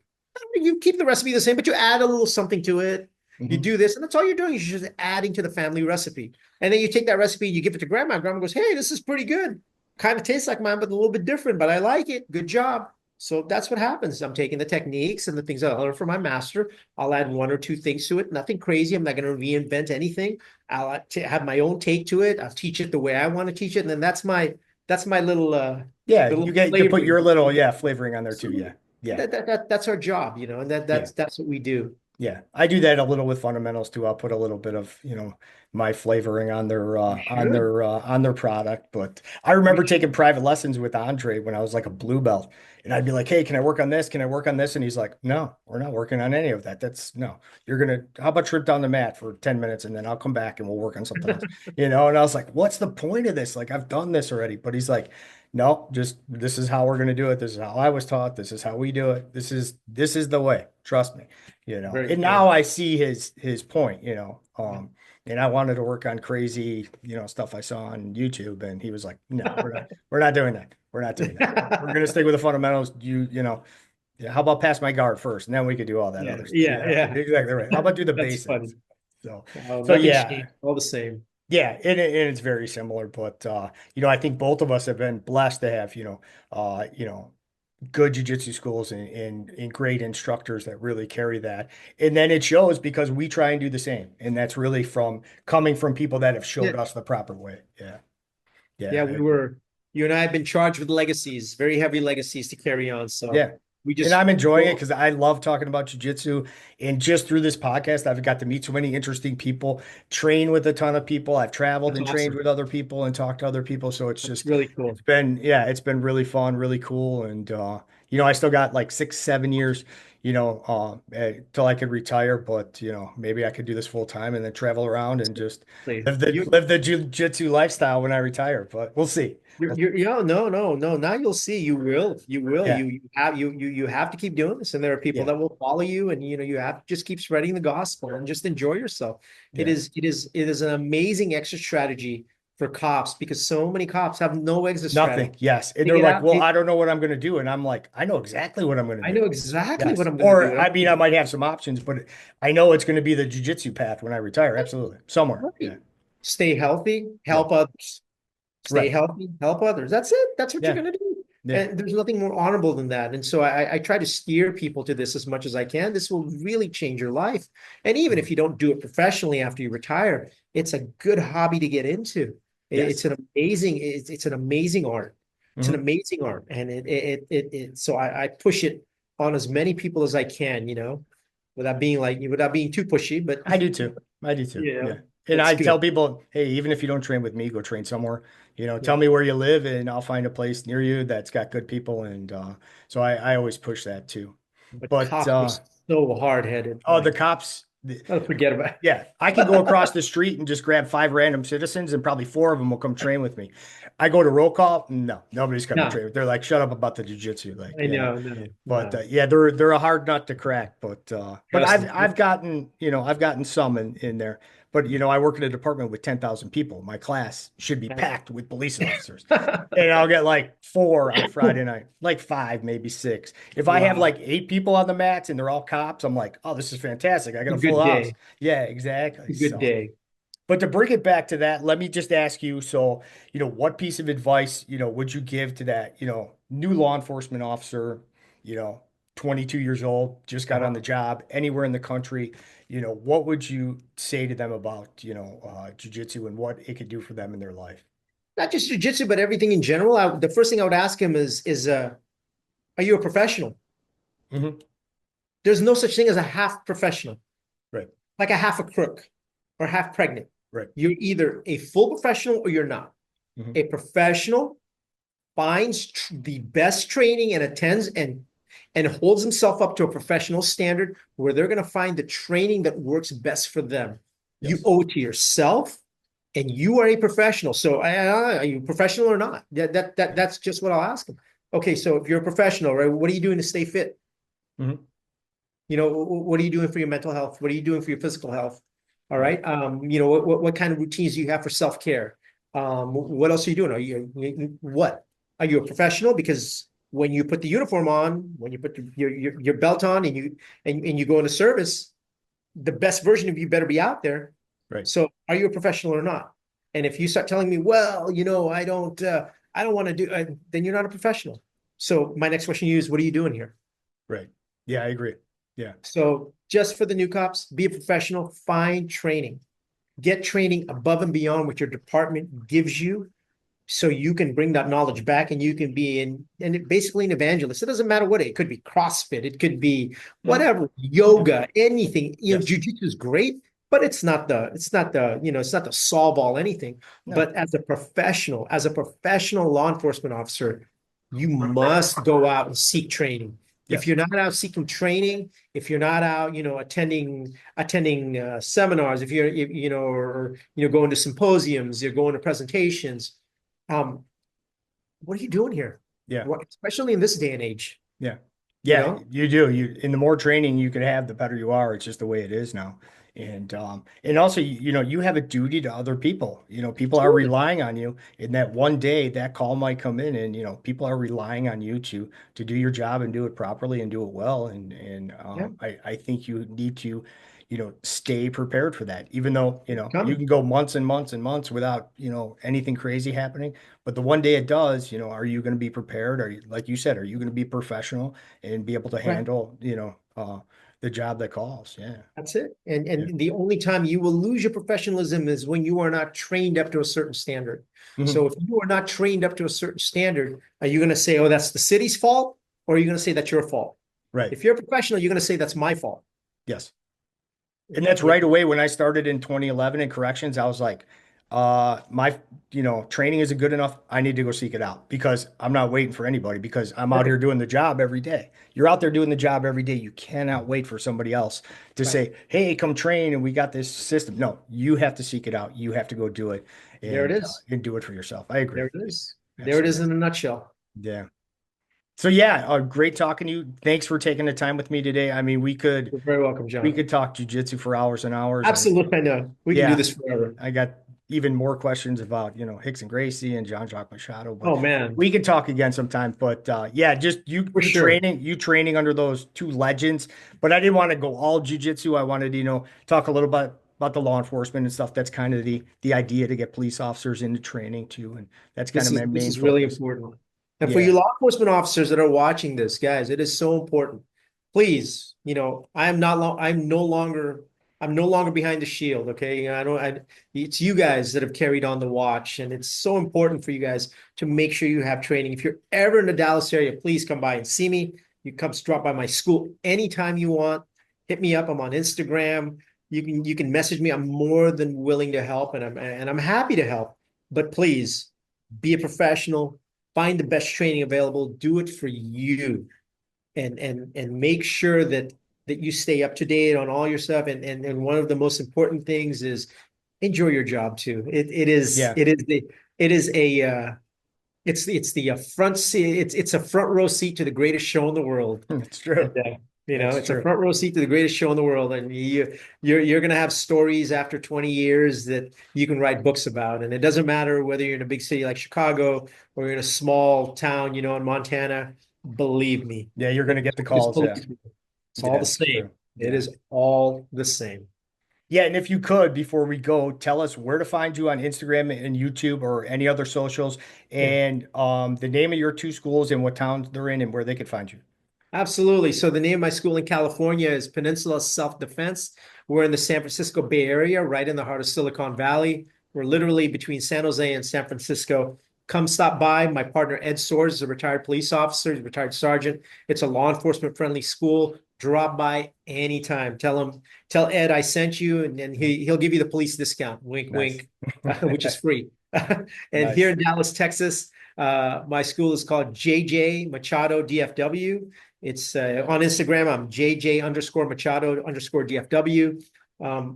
You keep the recipe the same, but you add a little something to it. You Hmm. do this, and that's all you're doing. You're just adding to the family recipe. And then you take that recipe, you give it to grandma. Grandma goes, hey, this is pretty good. Kind of tastes like mine, but a little bit different, but I like it. Good job. So that's what happens. I'm taking the techniques and the things I learned from my master. I'll add one or two things to it. Nothing crazy. I'm not going to reinvent anything. I'll have my own take to it. I'll teach it the way I want to teach it. And then that's my little Yeah. little You get to put flavoring. your little, yeah, flavoring on there too. So Yeah. Yeah. that's our job, and Yeah. that's what we do. Yeah, I do that a little with fundamentals too. I'll put a little bit of, my flavoring on their You should. on their product. But I You remember should. taking private lessons with Andre when I was like a blue belt. And I'd be like, "Hey, can I work on this? Can I work on this?" And he's like, "No, we're not working on any of that. That's no. You're gonna how about trip down the mat for 10 minutes and then I'll come back and we'll work on something else." And I was like, "What's the point of this? Like I've done this already." But he's like, "No, just this is how we're gonna do it. This is how I was taught. This is how we do it. This is the way. Trust me." Very And cool. now I see his point, and I wanted to work on crazy, stuff I saw on YouTube, and he was like, "No, we're not doing that. We're not doing that. We're gonna stick with the fundamentals. Yeah, how about pass my guard first, and then we could do all that Yeah, other stuff." yeah, Yeah, yeah. exactly right. How about do the That's funny. basics? So, so Nothing's yeah, changed. All the same. yeah, and it's very similar, but I think both of us have been blessed to have, good jujitsu schools and great instructors that really carry that. And then it shows because we try and do the same. And that's really from coming from people that have Yeah, showed us the proper way. Yeah. Yeah, yeah. I agree. You and I have been charged with legacies, very heavy legacies to carry on. So Yeah. we And just, I'm enjoying it because I love talking about jujitsu. And just through this podcast, I've got to meet so many interesting people, train with a ton of people. I've traveled that's and trained awesome. with other people and talked to other people. So That's really cool. it's been really fun, really cool. And, I still got like 6, 7 years, till I could retire. But, maybe I could do this full time and then travel around and just live the, You live the jujitsu lifestyle when I retire. But we'll see. yeah, no, no, no. Now you'll see. You will. Yeah. You have to keep doing this, and there are people Yeah. that will follow you, and you have to just keep spreading the gospel and just enjoy yourself. It Yeah. is, it is, it is an amazing exit strategy for cops because so many cops have no exit strategy. Nothing. Yes. And They they're get like, out. well, I don't know what I'm going to do. And I'm like, I know exactly what I'm going to I do. know exactly what Yes. I'm going to Or, do. I mean, I might have some options, but I know it's going to be the jujitsu path when I retire. Absolutely. Somewhere. Right. Yeah. Stay healthy, Yeah. help others. Stay Right. healthy, help others. That's it. That's what you're Yeah. going to do. Yeah. And there's nothing more honorable than that. And so I try to steer people to this as much as I can. This will really change your life. And even Mhm. if you don't do it professionally after you retire, it's a good hobby to get into. Yes. It's an amazing art. It's an Hmm. amazing art. And so I push it on as many people as I can, without being too pushy, but I do too. I do too. yeah, Yeah. And that's I good. tell people, hey, even if you don't train with me, go train somewhere. Yeah. Tell me where you live and I'll find a place near you that's got good people. And so I always push that too. But But cops are so hard-headed. oh, My the cops, Oh, forget about it. Yeah, I can go across the street and just grab five random citizens, and probably four of them will come train with me. I go to roll call, no, nobody's coming to No, train. They're like, shut up about the jiu-jitsu, like, I know, no, But no. yeah, they're a hard nut to crack. But Trust I've me. gotten I've gotten some in there. But I work in a department with 10,000 people. My class should be packed with police officers. And I'll get like four on Friday night, like five, maybe six. If I have Wow, like eight people on the mats and they're all cops, I'm like, oh, this is fantastic. I got a a full good house. day. Yeah, exactly. A good So, day. but to bring it back to that, let me just ask you, so, what piece of advice, would you give to that, new law enforcement officer, you know, 22 years old, just got on Uh-huh. the job anywhere in the country, what would you say to them about, jiu-jitsu and what it could do for them in their life? Not just jujitsu, but everything in general. The first thing I would ask him is, are you a professional? Hmm. There's no such thing as a half professional, Right, like a half a crook or half pregnant. right. You're either a full professional or you're not. Hmm. A professional finds the best training and attends and holds himself up to a professional standard where they're going to find the training that works best for them. You Yes. owe it to yourself, and you are a professional. So, are you professional or not? That's just what I'll ask them. Okay, so if you're a professional, right, what are you doing to stay fit? Hmm. What are you doing for your mental health? What are you doing for your physical health? All Right, right. What kind of routines do you have for self-care? What else are you doing? What? Are you a professional? Because when you put the uniform on, when you put your belt on and you go into service, the best version of you better be out there. right, So are you a professional or not? And if you start telling me, well, I don't want to do, then you're not a professional. So my next question to you is, what are you doing here? right. Yeah, I agree. Yeah. So just for the new cops, be a professional, find training, get training above and beyond what your department gives you so you can bring that knowledge back and you can be basically an evangelist. It doesn't matter what it could be, CrossFit, it could be Mhm. whatever, Yeah. yoga, anything. Yes. Jujitsu is great, but it's not the solve all anything. No. But as a professional law enforcement officer, you must go out and seek training. If Yes. you're not out seeking training, if you're not out, attending seminars, if you're, or going to symposiums, you're going to presentations, um, what are you doing here? Yeah. What, especially in this day and age, Yeah. you Yeah, know? you do. And the more training you can have, the better you are. It's just the way it is now. And also, you have a duty to other people. People are Absolutely. relying on you. And that one day that call might come in, and people are relying on you to do your job and do it properly and do it well. And Yeah, I think you need to, stay prepared for that. Even though, it's you coming. can go months and months and months without, anything crazy happening. But the one day it does, are you going to be prepared? Are you, like you said, are you going to be professional and be able to Right. handle, the job that calls? Yeah. That's it. Yeah. And the only time you will lose your professionalism is when you are not trained up to a certain standard. Mhm. So if you are not trained up to a certain standard, are you going to say, oh, that's the city's fault? Or are you going to say that's your fault? Right. If you're a professional, you're going to say that's my fault. Yes. And that's Yeah. right away when I started in 2011 in corrections, I was like, my, training isn't good enough. I need to go seek it out because I'm not waiting for anybody because I'm out here Perfect. doing the job every day. You're out there doing the job every day. You cannot wait for somebody else to Right. say, hey, come train and we got this system. No, you have to seek it out. You have to go do it There it and, is. do it for yourself. I agree. There it is. There it is Absolutely. in a nutshell. Yeah. So yeah, great talking to you. Thanks for taking the time with me today. I mean, You're very welcome, we John. could talk jujitsu for hours and hours, and Absolutely. I know. We can do yeah, this forever. I got even more questions about Hicks and Gracie and Jean Jacques Machado, but Oh, man. we could talk again sometime. But yeah, just you For you sure. training you training under those two legends. But I didn't want to go all jujitsu. I wanted to talk a little bit about the law enforcement and stuff. That's kind of the idea to get police officers into training too, and that's kind of my This main is really focus. important. And for you Yeah. law enforcement officers that are watching this, guys, it is so important. Please, I'm no longer behind the shield. Okay. It's you guys that have carried on the watch. And it's so important for you guys to make sure you have training. If you're ever in the Dallas area, please come by and see me. You come drop by my school anytime you want. Hit me up. I'm on Instagram. You can message me. I'm more than willing to help and I'm happy to help. But please be a professional, find the best training available, do it for you, and make sure that that you stay up to date on all your stuff. And one of the most important things is enjoy your job too. Yeah, It is a it's the front seat. It's a front row seat to the greatest show in the world. it's And true. It's it's a true. front row seat to the greatest show in the world. And you're gonna have stories after 20 years that you can write books about. And it doesn't matter whether you're in a big city like Chicago or you're in a small town, in Montana. Believe me, Yeah, you're gonna get the it's calls. Yeah, all yeah, the it's same. true. It Yeah. is all the same. Yeah, and if you could, before we go, tell us where to find you on Instagram and YouTube or any other socials, Yeah. and the name of your two schools and what towns they're in and where they could find you. Absolutely. So the name of my school in California is Peninsula Self-Defense. We're in the San Francisco Bay Area, right in the heart of Silicon Valley. We're literally between San Jose and San Francisco. Come stop by. My partner Ed Soares is a retired police officer, he's a retired sergeant. It's a law enforcement friendly school. Drop by anytime. Tell Ed I sent you, and he'll give you the police discount. Wink, Nice. wink, which is free. And here Nice. in Dallas, Texas, my school is called JJ Machado DFW. It's on Instagram. I'm JJ underscore Machado underscore DFW.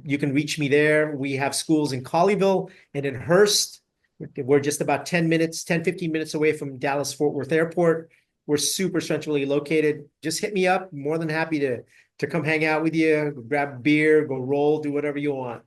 You can reach me there. We have schools in Colleyville and in Hearst. We're just about 15 minutes away from Dallas Fort Worth Airport. We're super centrally located. Just hit me up. More than happy to come hang out with you, grab a beer, go roll, do whatever you want.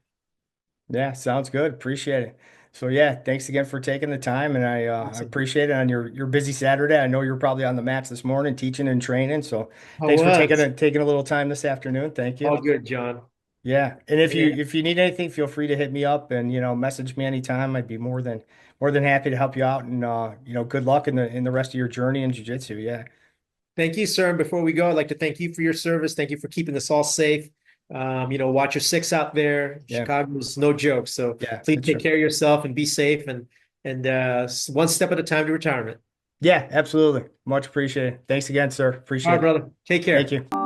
Yeah, sounds good. Appreciate it. So yeah, thanks again for taking the time, and I Awesome. appreciate it on your busy Saturday. I know you're probably on the mats this morning, teaching and training. So I thanks for was. taking a little time this afternoon. Thank you. All good, John. Yeah, and Yeah. if you need anything, feel free to hit me up and message me anytime. I'd be more than happy to help you out, and good luck in the rest of your journey in jiu-jitsu. Yeah, Thank you, sir. And before we go, I'd like to thank you for your service. Thank you for keeping us all safe. Watch your six out there. yeah, Chicago's no joke. So yeah, please for take sure. care of yourself and be safe and one step at a time to retirement. Yeah, absolutely. Much appreciated. Thanks again, sir. All right, Appreciate it. brother. Take Thank care. you.